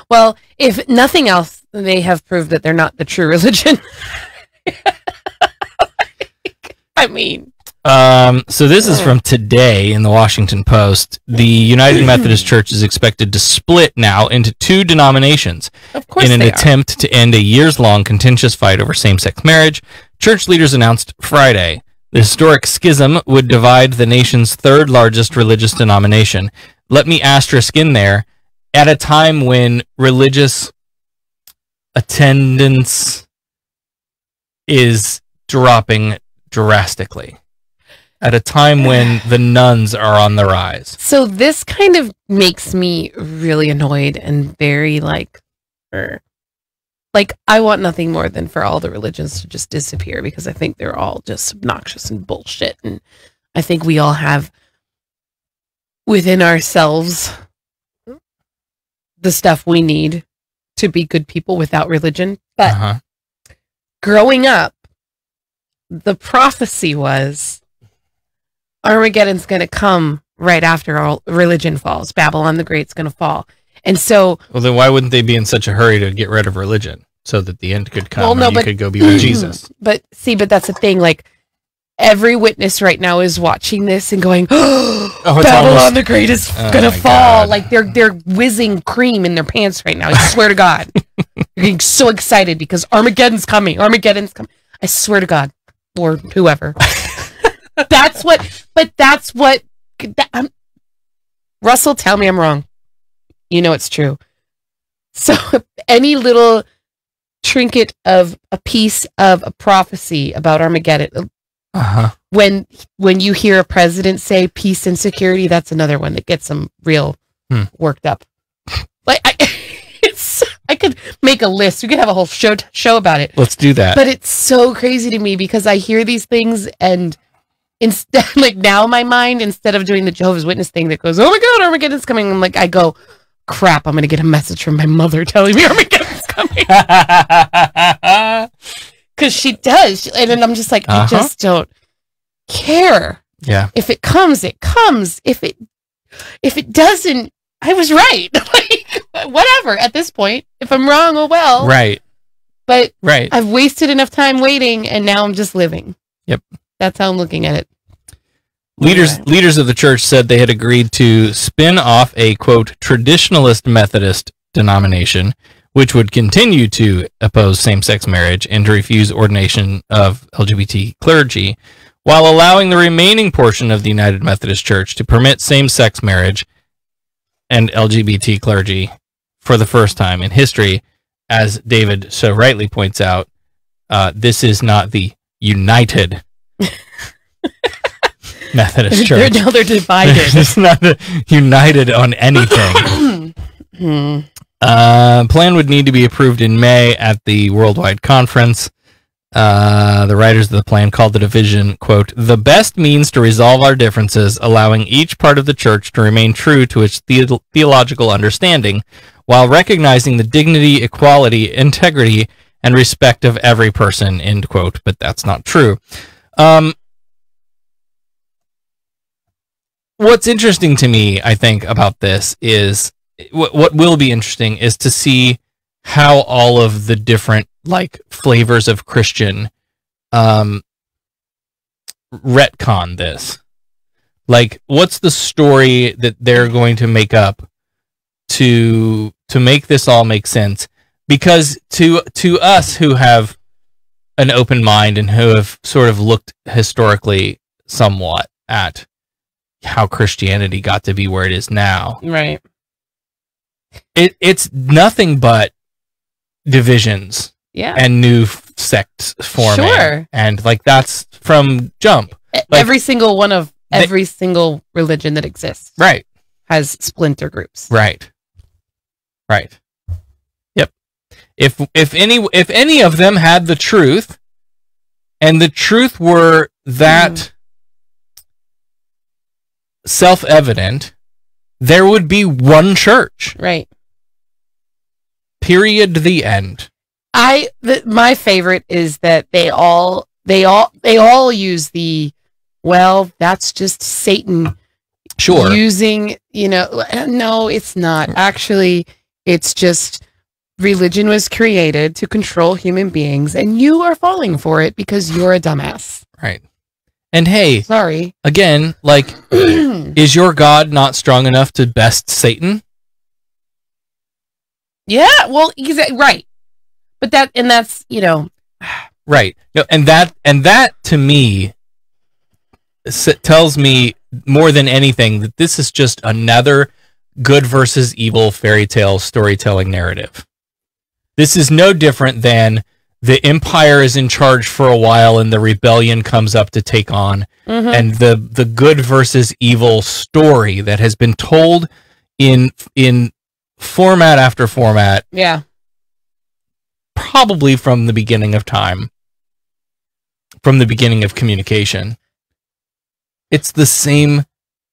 E: Well, if nothing else, they have proved that they're not the true religion. I mean.
D: So this is from today in the Washington Post. The United Methodist Church is expected to split now into two denominations in an attempt to end a years-long contentious fight over same-sex marriage. Church leaders announced Friday the historic schism would divide the nation's third largest religious denomination. Let me asterisk in there, at a time when religious attendance is dropping drastically. At a time when the nuns are on the rise.
E: So this kind of makes me really annoyed and very like I want nothing more than for all the religions to just disappear, because I think they're all just obnoxious and bullshit. And I think we all have within ourselves the stuff we need to be good people without religion. But growing up, the prophecy was Armageddon's going to come right after all religion falls. Babylon the Great's going to fall. And so...
D: Well, then why wouldn't they be in such a hurry to get rid of religion so that the end could come and you could go be with Jesus?
E: But that's the thing. Like, every witness right now is watching this and going, Babylon the Great is going to fall. God. Like, they're whizzing cream in their pants right now. I swear to God. They're getting so excited because Armageddon's coming. Armageddon's coming. I swear to God. Or whoever. Russell, tell me I'm wrong. You know it's true. So any little trinket of a piece of a prophecy about Armageddon, when you hear a president say peace and security, that's another one that gets them real worked up. Like I could make a list. We could have a whole show about it.
D: Let's do that.
E: But it's so crazy to me because I hear these things and instead, like now my mind, instead of doing the Jehovah's Witness thing that goes, oh my God, Armageddon's coming. I'm like, I go, crap, I'm going to get a message from my mother telling me Armageddon's coming. Because she does. And then I'm just like, I just don't care.
D: Yeah.
E: If it comes, it comes. If it doesn't, I was right. Like, whatever at this point. If I'm wrong, oh well.
D: Right.
E: But I've wasted enough time waiting and now I'm just living.
D: Yep.
E: That's how I'm looking at it.
D: Leaders of the church said they had agreed to spin off a, quote, traditionalist Methodist denomination, which would continue to oppose same-sex marriage and to refuse ordination of LGBT clergy, while allowing the remaining portion of the United Methodist Church to permit same-sex marriage and LGBT clergy for the first time in history. As David so rightly points out, this is not the united Methodist Church.
E: Now they're divided.
D: It's not united on anything. Plan would need to be approved in May at the Worldwide Conference. The writers of the plan called the division, quote, the best means to resolve our differences, allowing each part of the church to remain true to its theological understanding, while recognizing the dignity, equality, integrity, and respect of every person, end quote. But that's not true. What's interesting to me, I think, about this is what will be interesting is to see how all of the different like flavors of Christian retcon this. Like, what's the story that they're going to make up to make this all make sense? Because to us who have an open mind and who have sort of looked historically somewhat at how Christianity got to be where it is now,
E: Right.
D: It's nothing but divisions
E: Yeah.
D: and new sects forming.
E: Sure.
D: And like that's from jump. Like,
E: every single one of every single religion that exists
D: right.
E: has splinter groups.
D: Right. Right. Yep. If any of them had the truth, and the truth were that self-evident, there would be one church.
E: Right.
D: Period. The end.
E: My favorite is that they all use the, well, that's just Satan.
D: Sure.
E: Using, no, it's not. Actually, it's just religion was created to control human beings, and you are falling for it because you're a dumbass.
D: Right. And hey,
E: Sorry.
D: again, like, is your God not strong enough to best Satan?
E: Yeah, well, right. But that's,
D: Right. No, and that to me tells me more than anything that this is just another good versus evil fairy tale storytelling narrative. This is no different than the empire is in charge for a while and the rebellion comes up to take on, and the good versus evil story that has been told in format after format.
E: Yeah.
D: Probably from the beginning of time, from the beginning of communication. It's the same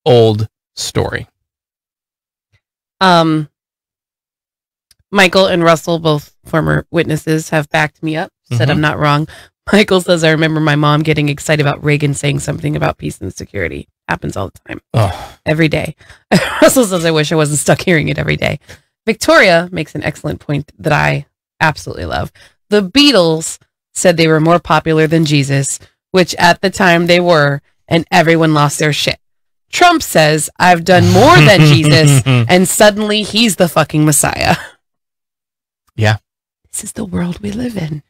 D: old story.
E: Michael and Russell, both former witnesses, have backed me up, said I'm not wrong. Michael says, I remember my mom getting excited about Reagan saying something about peace and security. Happens all the time. Every day. Russell says, I wish I wasn't stuck hearing it every day. Victoria makes an excellent point that I absolutely love. The Beatles said they were more popular than Jesus, which at the time they were, and everyone lost their shit. Trump says, I've done more than Jesus, and suddenly he's the fucking Messiah.
D: Yeah.
E: This is the world we live in.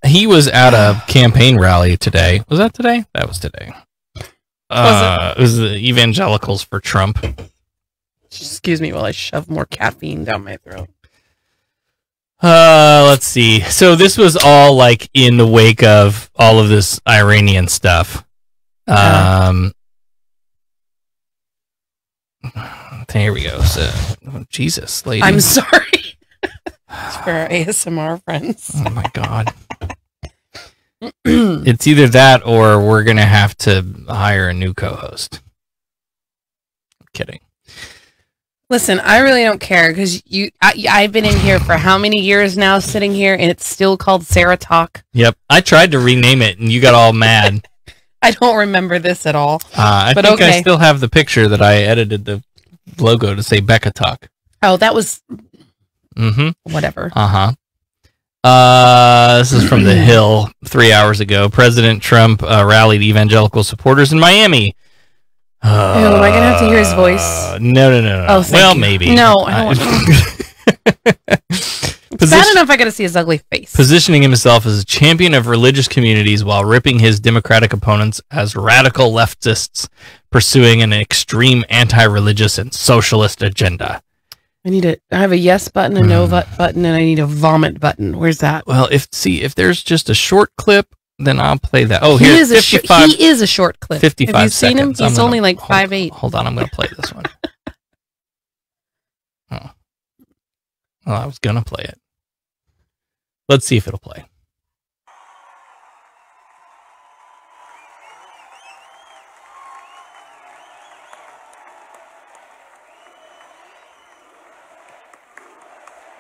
D: He was at a campaign rally today. Was that today? That was today. It was the Evangelicals for Trump.
E: Excuse me while I shove more caffeine down my throat.
D: Let's see. So this was all like in the wake of all of this Iranian stuff. Here we go. So, Jesus, lady.
E: I'm sorry. It's for our ASMR friends.
D: Oh my God. It's either that or we're going to have to hire a new co-host. I'm kidding.
E: Listen, I really don't care because I've been in here for how many years now, sitting here, and it's still called SarahTalk.
D: Yep, I tried to rename it, and you got all mad.
E: I don't remember this at all.
D: I think I still have the picture that I edited the logo to say Becca Talk.
E: Oh, that was whatever.
D: This is from The Hill 3 hours ago. President Trump rallied evangelical supporters in Miami.
E: Ew, am I gonna have to hear his voice?
D: No.
E: Oh,
D: well, maybe.
E: No, I don't want It's bad enough I gotta see his ugly face.
D: Positioning himself as a champion of religious communities while ripping his Democratic opponents as radical leftists pursuing an extreme anti-religious and socialist agenda.
E: I have a yes button, a no button, and I need a vomit button. Where's that?
D: Well, if there's just a short clip, then I'll play that. Oh,
E: he
D: here's
E: is
D: 55.
E: He is a short clip.
D: 55
E: Have you seen him?
D: seconds.
E: He's only like 5'8".
D: Hold on, I'm going to play this one. Oh. Well, I was going to play it. Let's see if it'll play.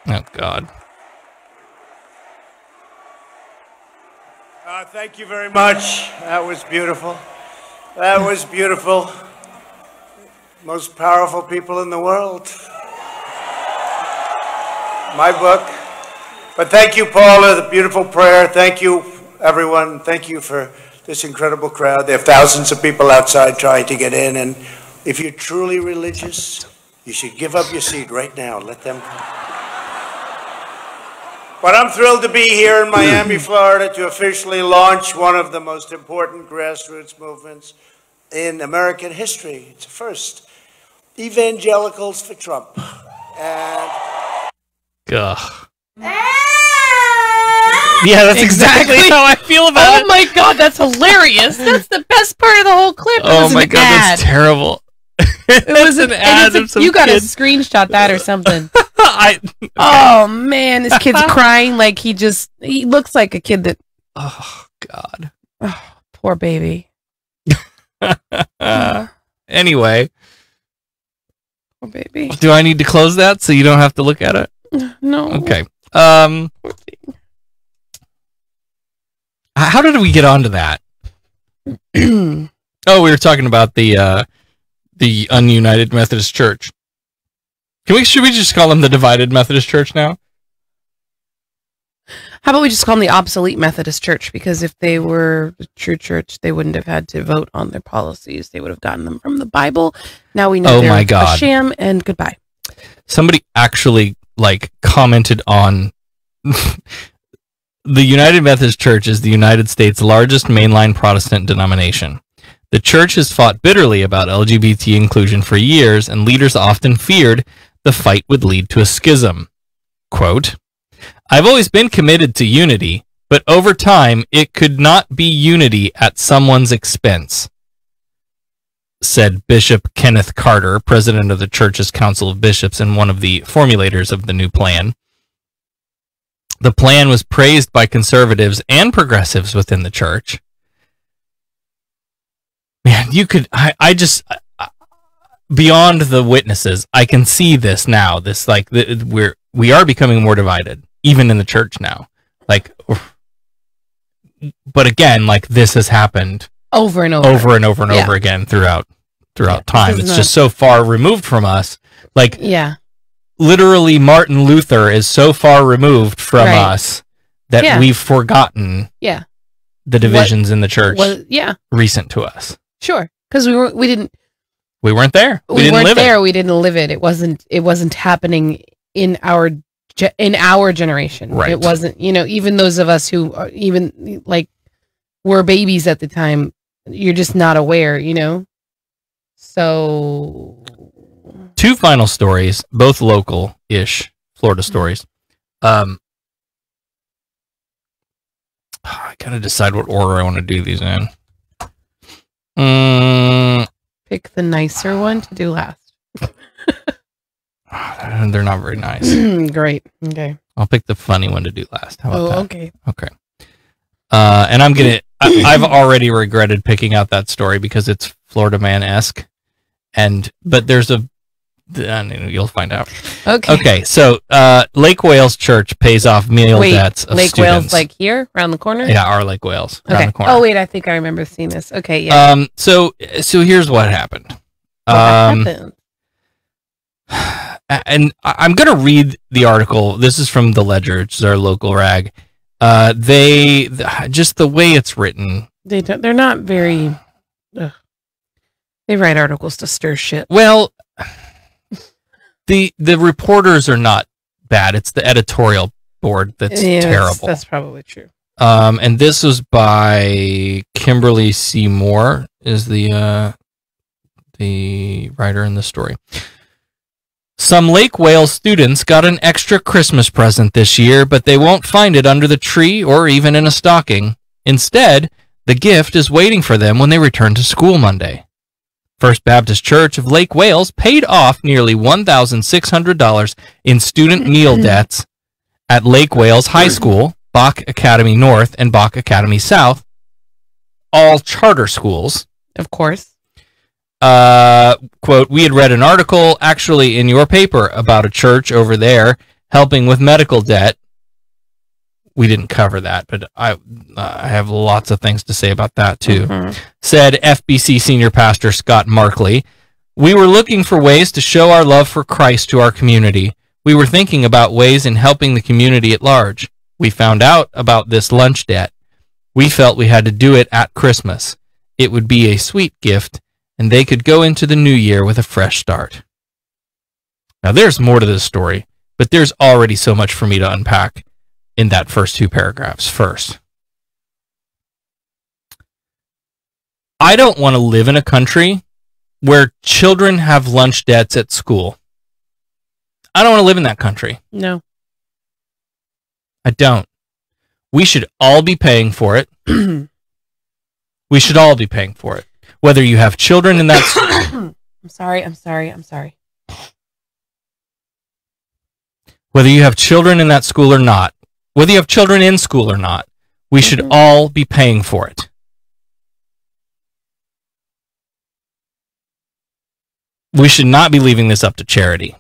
D: Oh, God.
C: Thank you very much. That was beautiful. That was beautiful. Most powerful people in the world. My book. But thank you, Paula, the beautiful prayer. Thank you, everyone. Thank you for this incredible crowd. There are thousands of people outside trying to get in. And if you're truly religious, you should give up your seat right now. Let them come. But I'm thrilled to be here in Miami, Florida, to officially launch one of the most important grassroots movements in American history. It's a first. Evangelicals for Trump. And...
D: Ugh. Yeah, that's exactly how I feel about it.
E: Oh my god, that's hilarious. That's the best part of the whole clip.
D: Oh my god, that's terrible.
E: It was an ad
D: of some
E: You got to
D: kid.
E: screenshot that or something.
D: Okay.
E: Oh man, this kid's crying like he looks like a kid that.
D: Oh god.
E: Oh, poor baby.
D: Anyway.
E: Poor baby.
D: Do I need to close that so you don't have to look at it?
E: No.
D: Okay. How did we get onto that? Oh, we were talking about the ununited Methodist Church. Should we just call them the divided Methodist Church now?
E: How about we just call them the obsolete Methodist Church? Because if they were the true church, they wouldn't have had to vote on their policies. They would have gotten them from the Bible. Now we know they're a sham, and goodbye.
D: Somebody actually commented on the United Methodist Church is the United States' largest mainline Protestant denomination. The church has fought bitterly about LGBT inclusion for years, and leaders often feared the fight would lead to a schism. Quote, "I've always been committed to unity, but over time it could not be unity at someone's expense," said Bishop Kenneth Carter, president of the Church's Council of Bishops and one of the formulators of the new plan. The plan was praised by conservatives and progressives within the church. Man, I just, beyond the witnesses, I can see this now. We are becoming more divided, even in the church now. But again, this has happened
E: over and over
D: again throughout time. It's just so far removed from us. Literally, Martin Luther is so far removed from us that we've forgotten the divisions in the church recent to us.
E: Sure, because we weren't there.
D: We didn't live it.
E: We didn't live it. It wasn't happening in our generation.
D: Right.
E: It wasn't. Even those of us who were babies at the time, you're just not aware. So.
D: 2 final stories, both local-ish Florida stories. I gotta decide what order I want to do these in.
E: Pick the nicer one to do last.
D: They're not very nice.
E: Great. Okay.
D: I'll pick the funny one to do last. How about that?
E: Okay.
D: Okay. And I've already regretted picking out that story because it's Florida Man-esque. But there's you'll find out. Okay. So, Lake Wales Church pays off meal debts of
E: Lake
D: students.
E: Wales, here around the corner.
D: Yeah, our Lake Wales around the corner.
E: Oh wait, I think I remember seeing this. Okay, yeah.
D: So here's what happened.
E: What happened?
D: And I'm gonna read the article. This is from the Ledger, which is our local rag. Just the way it's written.
E: They're not very. They write articles to stir shit.
D: Well. The reporters are not bad. It's the editorial board that's terrible.
E: That's probably true.
D: And this was by Kimberly C. Moore, is the writer in the story. Some Lake Wales students got an extra Christmas present this year, but they won't find it under the tree or even in a stocking. Instead, the gift is waiting for them when they return to school Monday. First Baptist Church of Lake Wales paid off nearly $1,600 in student meal debts at Lake Wales High School, Bach Academy North, and Bach Academy South, all charter schools.
E: Of course.
D: Quote, "We had read an article actually in your paper about a church over there helping with medical debt." we didn't cover that, but I have lots of things to say about that too. Said FBC Senior Pastor Scott Markley, we were looking for ways to show our love for Christ to our community. We were thinking about ways in helping the community at large. We found out about this lunch debt. We felt we had to do it at Christmas. It would be a sweet gift, and they could go into the new year with a fresh start. Now, there's more to this story, but there's already so much for me to unpack in that first 2 paragraphs. First, I don't want to live in a country where children have lunch debts at school. I don't want to live in that country.
E: No.
D: I don't. We should all be paying for it. We should all be paying for it. Whether you have children in that...
E: I'm sorry.
D: Whether you have children in that school or not, whether you have children in school or not, we should all be paying for it. We should not be leaving this up to charity.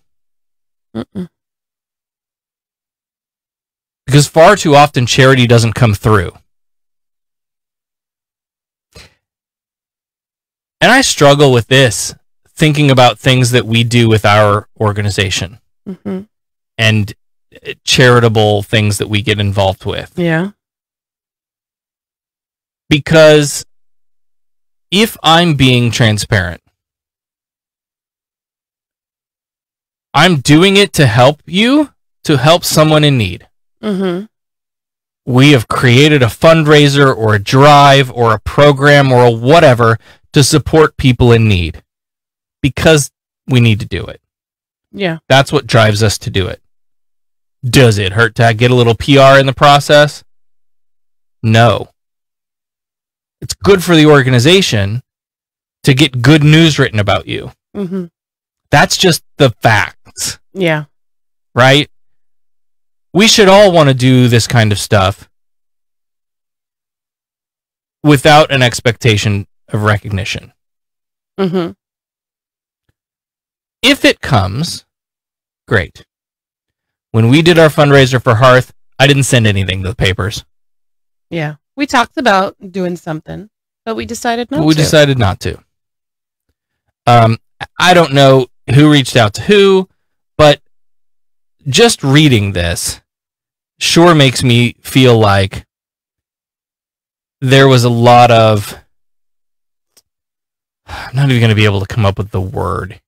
D: Because far too often charity doesn't come through. And I struggle with this, thinking about things that we do with our organization and charitable things that we get involved with.
E: Yeah.
D: Because if I'm being transparent, I'm doing it to help you, to help someone in need. We have created a fundraiser or a drive or a program or a whatever to support people in need because we need to do it.
E: Yeah.
D: That's what drives us to do it. Does it hurt to get a little PR in the process? No. It's good for the organization to get good news written about you. That's just the facts.
E: Yeah.
D: Right? We should all want to do this kind of stuff without an expectation of recognition. If it comes, great. When we did our fundraiser for Hearth, I didn't send anything to the papers.
E: Yeah. We talked about doing something, but we decided not to.
D: We decided not to. I don't know who reached out to who, but just reading this sure makes me feel like there was a lot of... I'm not even going to be able to come up with the word.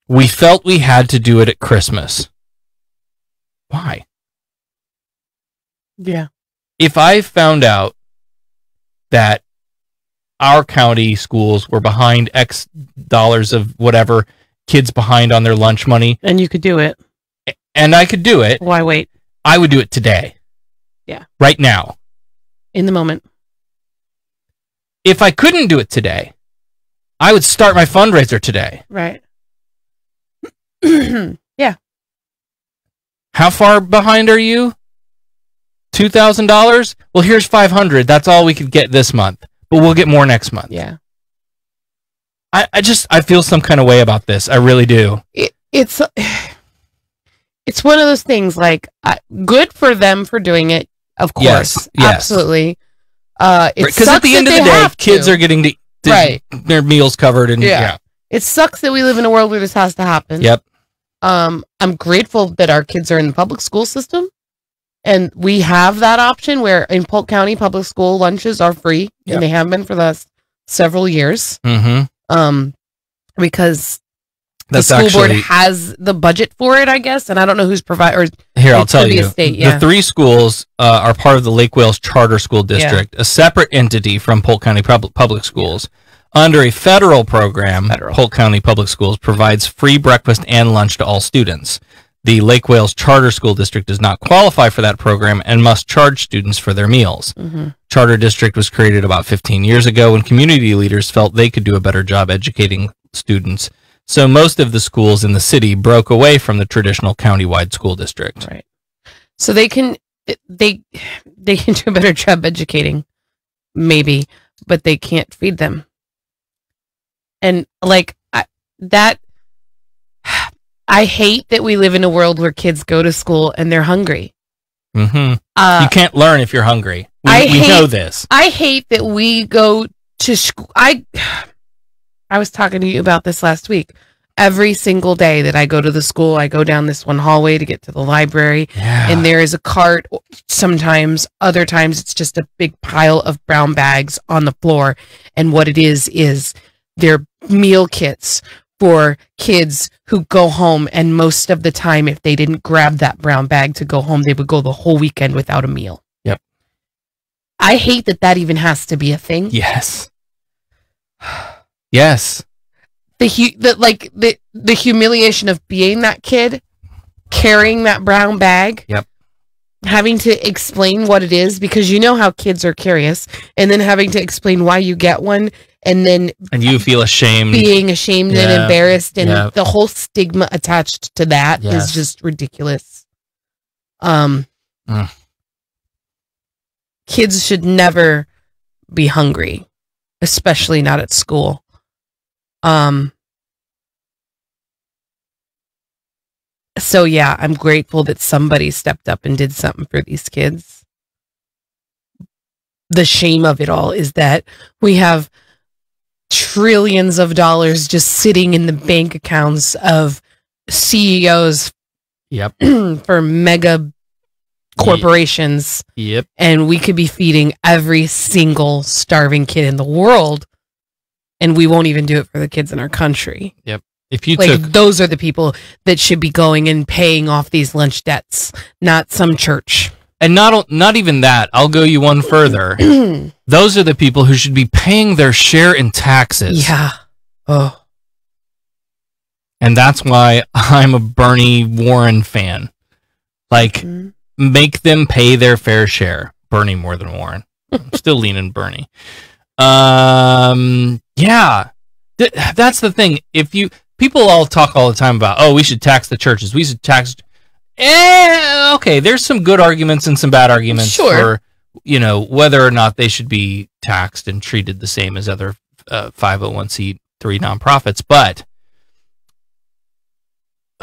D: We felt we had to do it at Christmas. Why?
E: Yeah.
D: If I found out that our county schools were behind X dollars of whatever, kids behind on their lunch money,
E: and you could do it,
D: and I could do it,
E: why wait?
D: I would do it today.
E: Yeah.
D: Right now.
E: In the moment.
D: If I couldn't do it today, I would start my fundraiser today.
E: Right. Yeah.
D: How far behind are you? $2,000? Well, here's $500. That's all we could get this month, but we'll get more next month.
E: Yeah.
D: I feel some kind of way about this. I really do.
E: It's one of those things, like, good for them for doing it, of course. Yes. Absolutely.
D: Because at the end of the day, kids are getting their meals covered. And yeah.
E: It sucks that we live in a world where this has to happen.
D: Yep.
E: I'm grateful that our kids are in the public school system, and we have that option where in Polk County, public school lunches are free, and they have been for the last several years. Because the school board has the budget for it, I guess, and I don't know who's providing.
D: Here, I'll tell you. The 3 schools are part of the Lake Wales Charter School District, a separate entity from Polk County Public Schools. Under a federal program, Polk County Public Schools provides free breakfast and lunch to all students. The Lake Wales Charter School District does not qualify for that program and must charge students for their meals. Charter District was created about 15 years ago when community leaders felt they could do a better job educating students. So most of the schools in the city broke away from the traditional countywide school district.
E: Right. So they can do a better job educating, maybe, but they can't feed them. And like I I hate that we live in a world where kids go to school and they're hungry.
D: Mm-hmm. You can't learn if you're hungry. We know this.
E: I hate that we go to school. I was talking to you about this last week. Every single day that I go to the school, I go down this one hallway to get to the library, and there is a cart. Sometimes, other times, it's just a big pile of brown bags on the floor. And what it is they're meal kits for kids who go home. And most of the time, if they didn't grab that brown bag to go home, they would go the whole weekend without a meal.
D: Yep.
E: I hate that even has to be a thing.
D: Yes. Yes.
E: The humiliation of being that kid, carrying that brown bag.
D: Yep.
E: Having to explain what it is, because you know how kids are curious, and then having to explain why you get one, and
D: you feel ashamed,
E: being ashamed and embarrassed, and the whole stigma attached to that is just ridiculous. Kids should never be hungry, especially not at school. So yeah, I'm grateful that somebody stepped up and did something for these kids. The shame of it all is that we have trillions of dollars just sitting in the bank accounts of CEOs for mega corporations.
D: Yep.
E: And we could be feeding every single starving kid in the world, and we won't even do it for the kids in our country.
D: Yep. If you
E: those are the people that should be going and paying off these lunch debts, not some church.
D: And not even that. I'll go you one further. Those are the people who should be paying their share in taxes.
E: Yeah. Oh.
D: And that's why I'm a Bernie Warren fan. Like, make them pay their fair share. Bernie more than Warren. I'm still leaning Bernie. Yeah. That's the thing. People all talk all the time about, oh, we should tax the churches. We should tax. Okay, there's some good arguments and some bad arguments for, whether or not they should be taxed and treated the same as other 501c3 nonprofits. But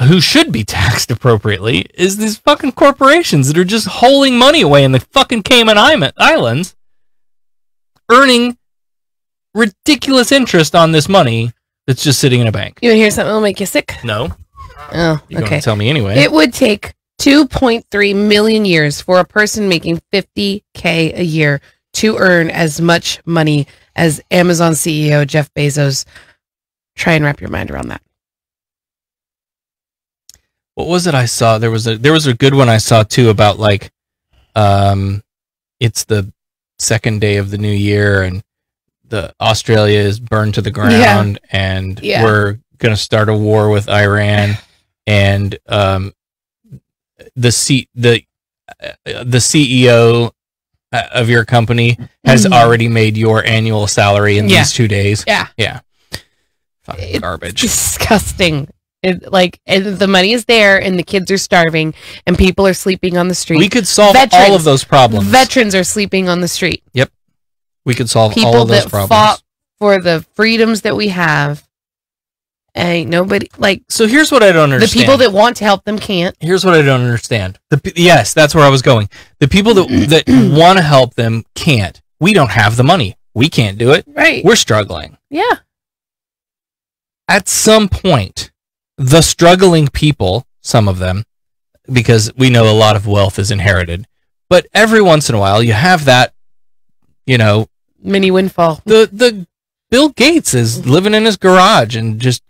D: who should be taxed appropriately is these fucking corporations that are just holding money away in the fucking Cayman Islands, earning ridiculous interest on this money that's just sitting in a bank.
E: You want to hear something that'll make you sick?
D: No.
E: Oh,
D: You're
E: okay.
D: going to tell me anyway.
E: It would take 2.3 million years for a person making $50K a year to earn as much money as Amazon CEO Jeff Bezos. Try and wrap your mind around that.
D: What was it I saw? There was a good one I saw too about it's the second day of the new year and Australia is burned to the ground, and we're going to start a war with Iran, and the CEO of your company has already made your annual salary in these 2 days. Yeah. Fucking garbage.
E: Disgusting. And the money is there, and the kids are starving, and people are sleeping on the street.
D: We could solve all of those problems.
E: Veterans are sleeping on the street.
D: Yep. We could solve
E: people
D: all of those problems.
E: People that fought for the freedoms that we have. Ain't nobody
D: So here's what I don't understand.
E: The people that want to help them can't.
D: Here's what I don't understand. Yes, that's where I was going. The people that want to help them can't. We don't have the money. We can't do it.
E: Right.
D: We're struggling.
E: Yeah.
D: At some point, the struggling people, some of them, because we know a lot of wealth is inherited, but every once in a while you have that,
E: mini windfall.
D: The Bill Gates is living in his garage and just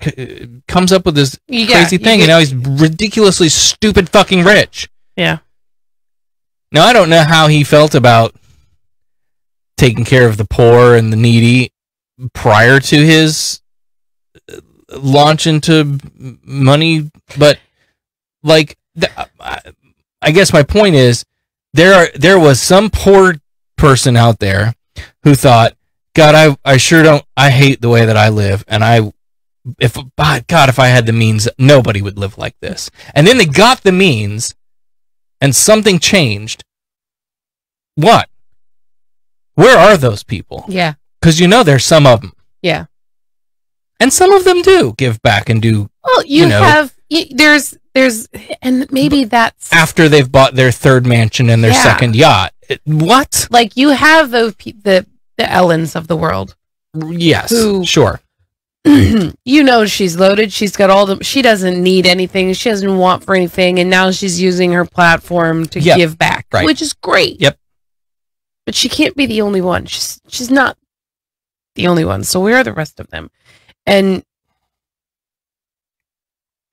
D: comes up with this crazy thing, and now he's ridiculously stupid fucking rich.
E: Yeah.
D: Now, I don't know how he felt about taking care of the poor and the needy prior to his launch into money, but I guess my point is there was some poor person out there who thought, God, I hate the way that I live, and if I had the means, nobody would live like this. And then they got the means, and something changed. What? Where are those people?
E: Yeah.
D: Because there's some of them.
E: Yeah.
D: And some of them do give back and do.
E: Well, you have there's, and maybe that's
D: after they've bought their third mansion and their second yacht. What?
E: Like you have the Ellens of the world.
D: Yes, sure.
E: You know she's loaded. She's got she doesn't need anything. She doesn't want for anything. And now she's using her platform to give back, which is great.
D: Yep.
E: But she can't be the only one. She's not the only one. So where are the rest of them? And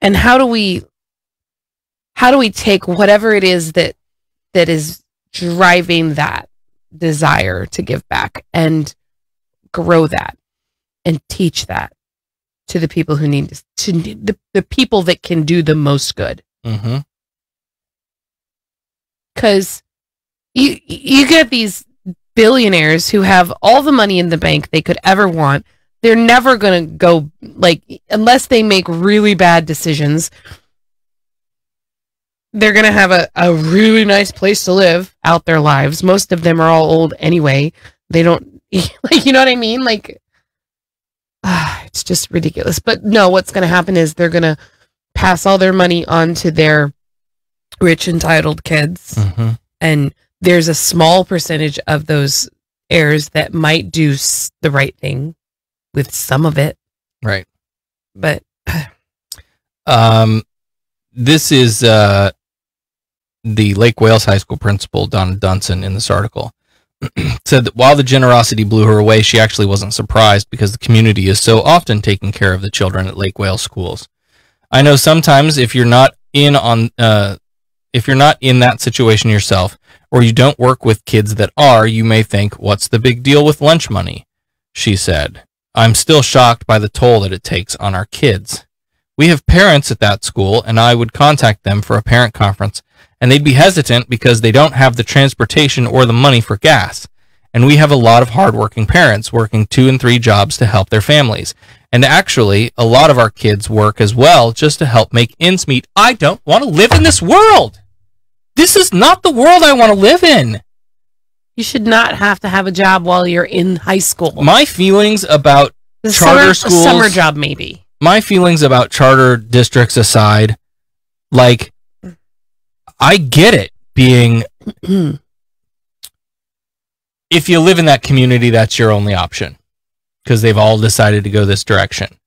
E: how do we take whatever it is that is driving that desire to give back and grow that and teach that to the people who need to the people that can do the most good. Because you get these billionaires who have all the money in the bank they could ever want. They're never going to go, like, unless they make really bad decisions, they're going to have a really nice place to live out their lives. Most of them are all old anyway. They don't, like, you know what I mean? Like, it's just ridiculous. But no, what's going to happen is they're going to pass all their money on to their rich, entitled kids. And there's a small percentage of those heirs that might do the right thing with some of it.
D: Right.
E: But
D: this is the Lake Wales High School principal, Donna Dunson, in this article. Said that while the generosity blew her away, she actually wasn't surprised because the community is so often taking care of the children at Lake Wales schools. I know sometimes if you're not in that situation yourself, or you don't work with kids that are, you may think, what's the big deal with lunch money? She said, I'm still shocked by the toll that it takes on our kids. We have parents at that school, and I would contact them for a parent conference, and they'd be hesitant because they don't have the transportation or the money for gas. And we have a lot of hardworking parents working 2 and 3 jobs to help their families. And actually, a lot of our kids work as well just to help make ends meet. I don't want to live in this world. This is not the world I want to live in.
E: You should not have to have a job while you're in high school.
D: My feelings about charter schools...
E: A summer job, maybe.
D: My feelings about charter districts aside, like, I get it being... if you live in that community, that's your only option. Because they've all decided to go this direction.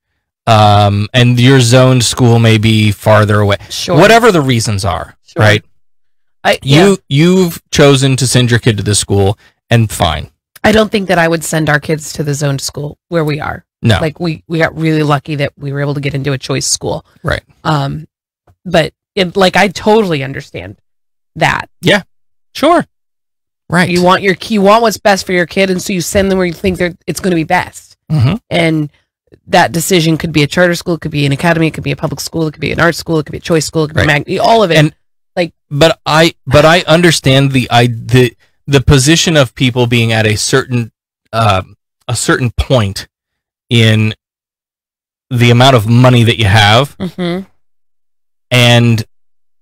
D: And your zoned school may be farther away.
E: Sure.
D: Whatever the reasons are, sure. Right? You've chosen to send your kid to this school, and fine.
E: I don't think that I would send our kids to the zoned school where we are.
D: No.
E: Like, we got really lucky that we were able to get into a choice school.
D: Right.
E: But, I totally understand that.
D: Yeah. Sure. Right.
E: You want what's best for your kid, and so you send them where you think it's going to be best. And that decision could be a charter school, it could be an academy, it could be a public school, it could be an art school, it could be a choice school, it could be all of it.
D: And but I understand the position of people being at a certain point in the amount of money that you have, and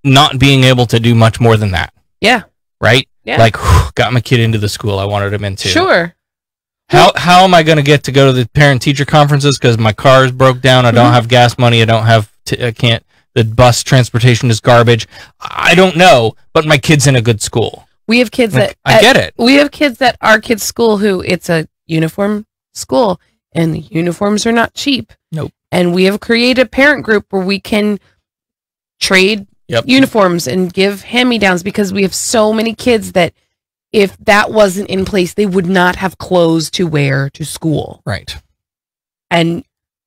D: not being able to do much more than that.
E: Yeah.
D: Right.
E: Yeah.
D: Like, got my kid into the school I wanted him into.
E: Sure.
D: How am I going to go to the parent-teacher conferences because my car is broke down? I don't have gas money. I don't have. I can't. The bus transportation is garbage. I don't know, but my kid's in a good school.
E: We have kids
D: I get it.
E: We have kids at our kids' school who it's a uniform school, and the uniforms are not cheap.
D: Nope.
E: And we have created a parent group where we can trade uniforms and give hand-me-downs because we have so many kids that if that wasn't in place, they would not have clothes to wear to school.
D: Right. And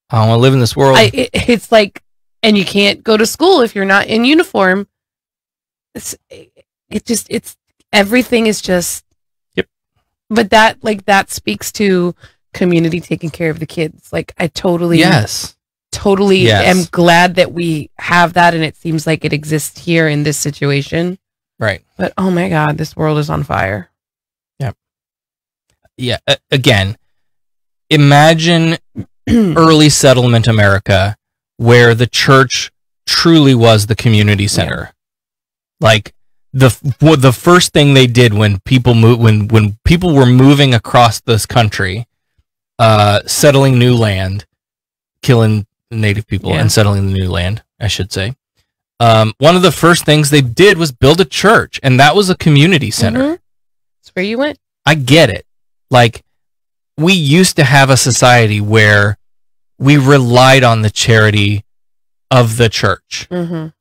D: I don't want to live in this world.
E: It's like, and you can't go to school if you're not in uniform. Everything is just.
D: Yep.
E: But that speaks to community taking care of the kids. Like, I totally.
D: Yes.
E: Totally am glad that we have that, and it seems like it exists here in this situation.
D: Right.
E: But oh my God, this world is on fire.
D: Yeah. Yeah. Again, imagine early settlement America where the church truly was the community center. Yeah. Like the first thing they did when people when people were moving across this country, settling new land, killing native people and settling the new land. I should say. One of the first things they did was build a church, and that was a community center.
E: That's where you went.
D: I get it. Like, we used to have a society where we relied on the charity of the church. But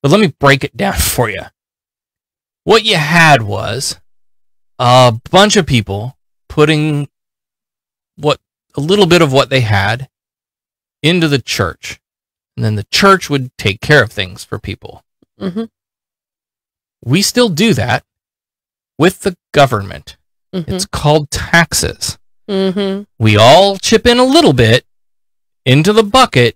D: let me break it down for you. What you had was a bunch of people putting a little bit of what they had into the church, and then the church would take care of things for people. We still do that with the government. It's called taxes. We all chip in a little bit into the bucket,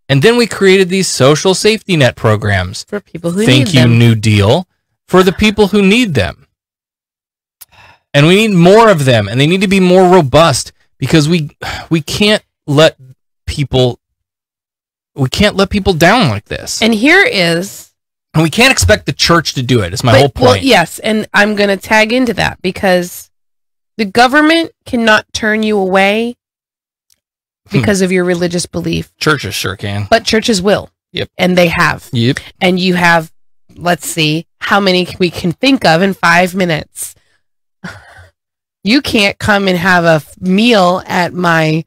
D: and then we created these social safety net programs
E: for people who need
D: them. Thank you, New Deal, for the people who need them. And we need more of them, and they need to be more robust, because we can't let people down like this.
E: And here is,
D: and we can't expect the church to do it. Is my whole point.
E: Well, yes, and I'm going to tag into that, because the government cannot turn you away because of your religious belief.
D: Churches sure can.
E: But churches will.
D: Yep.
E: And they have.
D: Yep.
E: And you have, let's see, how many we can think of in 5 minutes. You can't come and have a meal at my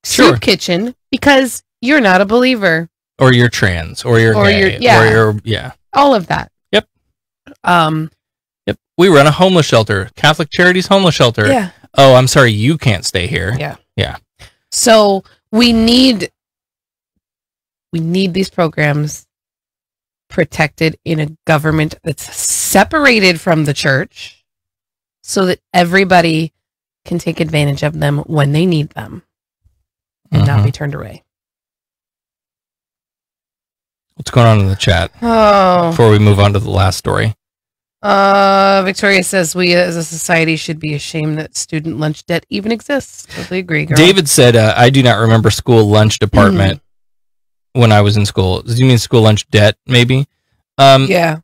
E: soup kitchen because you're not a believer.
D: Or you're trans, or you're gay, or you're,
E: all of that.
D: Yep. Yep. We run a homeless shelter, Catholic Charities homeless shelter.
E: Yeah.
D: Oh, I'm sorry, you can't stay here.
E: Yeah.
D: Yeah.
E: So we need these programs protected in a government that's separated from the church, so that everybody can take advantage of them when they need them and not be turned away.
D: What's going on in the chat?
E: Oh.
D: Before we move on to the last story.
E: Victoria says we as a society should be ashamed that student lunch debt even exists. Totally agree, girl.
D: David said, I do not remember school lunch department when I was in school. Do you mean school lunch debt, maybe?
E: Yeah.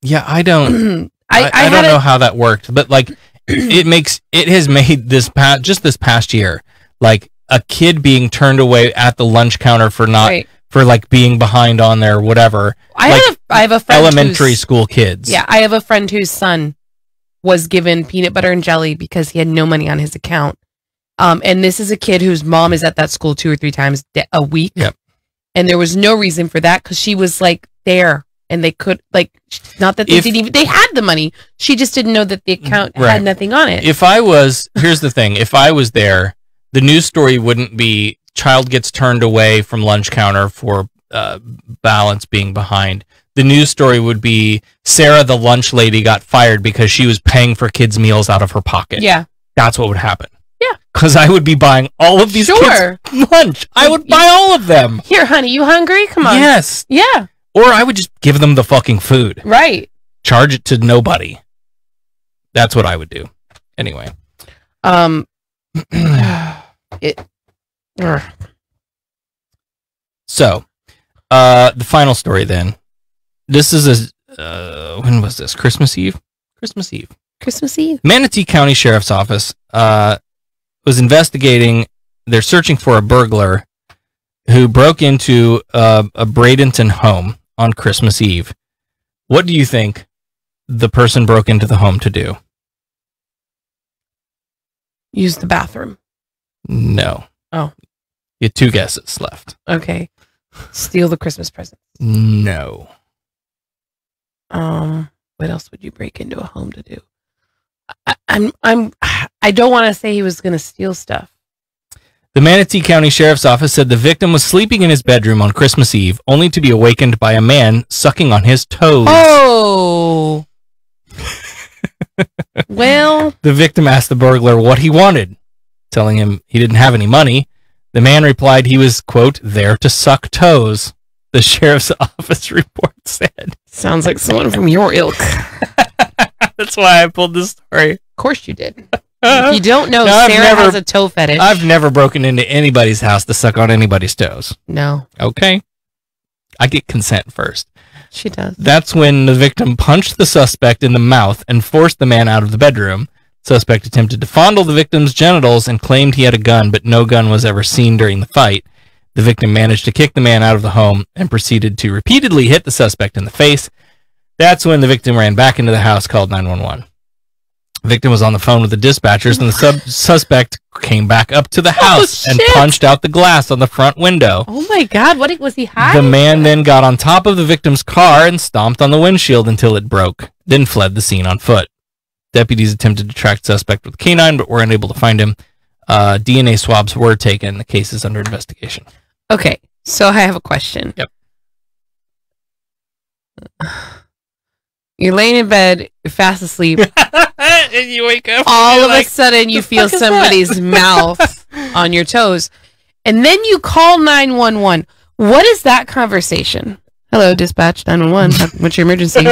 D: Yeah, I don't... I don't know how that worked, but like it has made this past year, like a kid being turned away at the lunch counter for not for like being behind on their whatever.
E: I have a friend
D: elementary school kids.
E: Yeah, I have a friend whose son was given peanut butter and jelly because he had no money on his account. And this is a kid whose mom is at that school 2 or 3 times a week.
D: Yep.
E: And there was no reason for that because she was like there. And they could, like, not that they didn't even, they had the money. She just didn't know that the account had nothing on it.
D: Here's the thing. If I was there, the news story wouldn't be child gets turned away from lunch counter for balance being behind. The news story would be Sarah, the lunch lady, got fired because she was paying for kids' meals out of her pocket.
E: Yeah.
D: That's what would happen.
E: Yeah.
D: Because I would be buying all of these kids lunch. I would buy all of them.
E: Here, honey, you hungry? Come on.
D: Yes.
E: Yeah.
D: Or I would just give them the fucking food.
E: Right.
D: Charge it to nobody. That's what I would do. Anyway. So, the final story then. This is when was this? Christmas Eve? Christmas Eve.
E: Christmas Eve.
D: Manatee County Sheriff's Office was investigating. They're searching for a burglar who broke into a Bradenton home on Christmas Eve. What do you think the person broke into the home to do?
E: Use the bathroom.
D: No.
E: Oh.
D: You have 2 guesses left.
E: Okay. Steal the Christmas presents.
D: No.
E: What else would you break into a home to do? I don't want to say he was going to steal stuff.
D: The Manatee County Sheriff's Office said the victim was sleeping in his bedroom on Christmas Eve, only to be awakened by a man sucking on his toes.
E: Oh! Well...
D: The victim asked the burglar what he wanted, telling him he didn't have any money. The man replied he was, quote, there to suck toes, the sheriff's office report said.
E: Sounds like someone from your ilk.
D: That's why I pulled this story.
E: Of course you did. You don't know Sarah has a toe fetish.
D: I've never broken into anybody's house to suck on anybody's toes.
E: No.
D: Okay. I get consent first.
E: She does.
D: That's when the victim punched the suspect in the mouth and forced the man out of the bedroom. Suspect attempted to fondle the victim's genitals and claimed he had a gun, but no gun was ever seen during the fight. The victim managed to kick the man out of the home and proceeded to repeatedly hit the suspect in the face. That's when the victim ran back into the house, called 911. The victim was on the phone with the dispatchers, and the suspect came back up to the house and punched out the glass on the front window.
E: Oh my God, what was he hiding?
D: The man then got on top of the victim's car and stomped on the windshield until it broke, then fled the scene on foot. Deputies attempted to track the suspect with a canine, but were unable to find him. DNA swabs were taken. The case is under investigation.
E: Okay, so I have a question.
D: Yep.
E: You're laying in bed, you're fast asleep.
D: And you wake up.
E: All of a sudden, you feel somebody's mouth on your toes. And then you call 911. What is that conversation? Hello, dispatch 911. What's your emergency?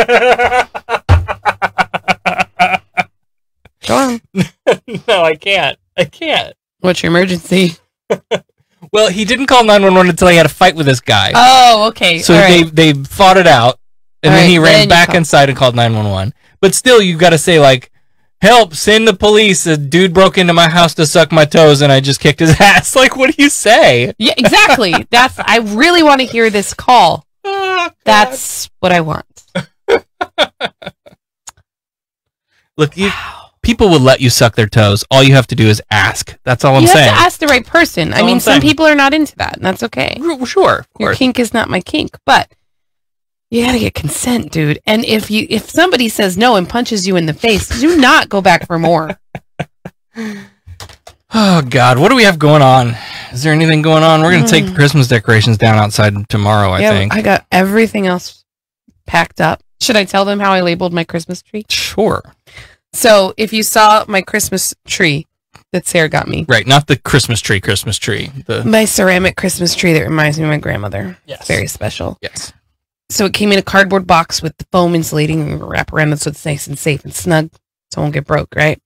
E: Go on.
D: No, I can't.
E: What's your emergency?
D: Well, he didn't call 911 until he had a fight with this guy.
E: Oh, okay.
D: So they fought it out, and then he ran back inside and called 911. But still, you got to say, like, help, send the police. A dude broke into my house to suck my toes, and I just kicked his ass. Like, what do you say?
E: Yeah, exactly. I really want to hear this call. Oh, that's what I want.
D: Look, people will let you suck their toes. All you have to do is ask. That's all I'm saying.
E: You have to ask the right person. I mean, some people are not into that, and that's okay.
D: Sure.
E: Your kink is not my kink, but you gotta get consent, dude. And if somebody says no and punches you in the face, do not go back for more.
D: Oh, God. What do we have going on? Is there anything going on? We're going to take the Christmas decorations down outside tomorrow, I think.
E: I got everything else packed up. Should I tell them how I labeled my Christmas tree?
D: Sure.
E: So, if you saw my Christmas tree that Sarah got me.
D: Right, not the Christmas tree.
E: My ceramic Christmas tree that reminds me of my grandmother.
D: Yes.
E: Very special.
D: Yes.
E: So, it came in a cardboard box with the foam insulating wrap around it so it's nice and safe and snug so it won't get broke, right?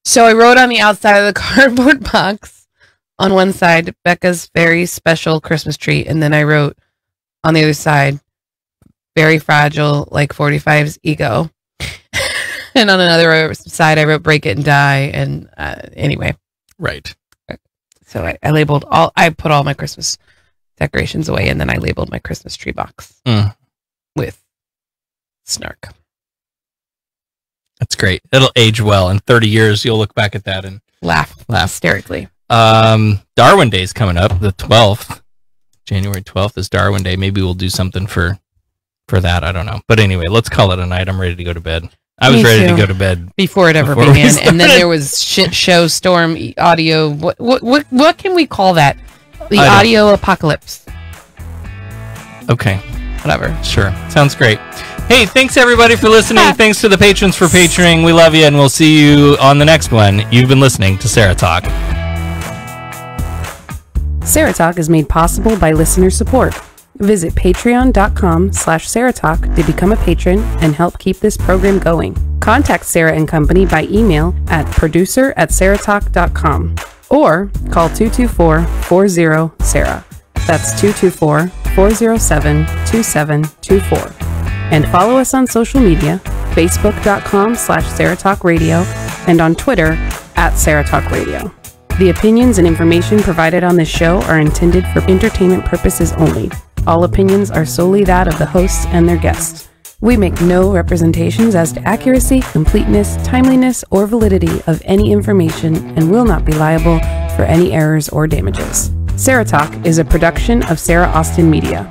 E: So, I wrote on the outside of the cardboard box on one side, Becca's very special Christmas tree. And then I wrote on the other side, very fragile, like 45's ego. And on another side, I wrote break it and die. And anyway.
D: Right.
E: So I labeled I put all my Christmas decorations away. And then I labeled my Christmas tree box with snark.
D: That's great. It'll age well. In 30 years, you'll look back at that and
E: laugh hysterically.
D: Darwin Day is coming up, the 12th. January 12th is Darwin Day. Maybe we'll do something for that. I don't know. But anyway, let's call it a night. I'm ready to go to bed. I was ready to go to bed
E: before it ever began. And then there was shit show storm audio. What can we call that? The audio apocalypse.
D: Okay.
E: Whatever.
D: Sure. Sounds great. Hey, thanks everybody for listening. Thanks to the patrons for patroning. We love you, and we'll see you on the next one. You've been listening to Sarah Talk.
A: Sarah Talk is made possible by listener support. Visit patreon.com/SarahTalk to become a patron and help keep this program going. Contact Sarah and Company by email at producer@sarahtalk.com or call 224-40-SARAH. That's 224-407-2724. And follow us on social media, facebook.com/SarahTalkRadio and on Twitter @SarahTalkRadio. The opinions and information provided on this show are intended for entertainment purposes only. All opinions are solely that of the hosts and their guests. We make no representations as to accuracy, completeness, timeliness, or validity of any information and will not be liable for any errors or damages. Sarah Talk is a production of Sarah Austin Media.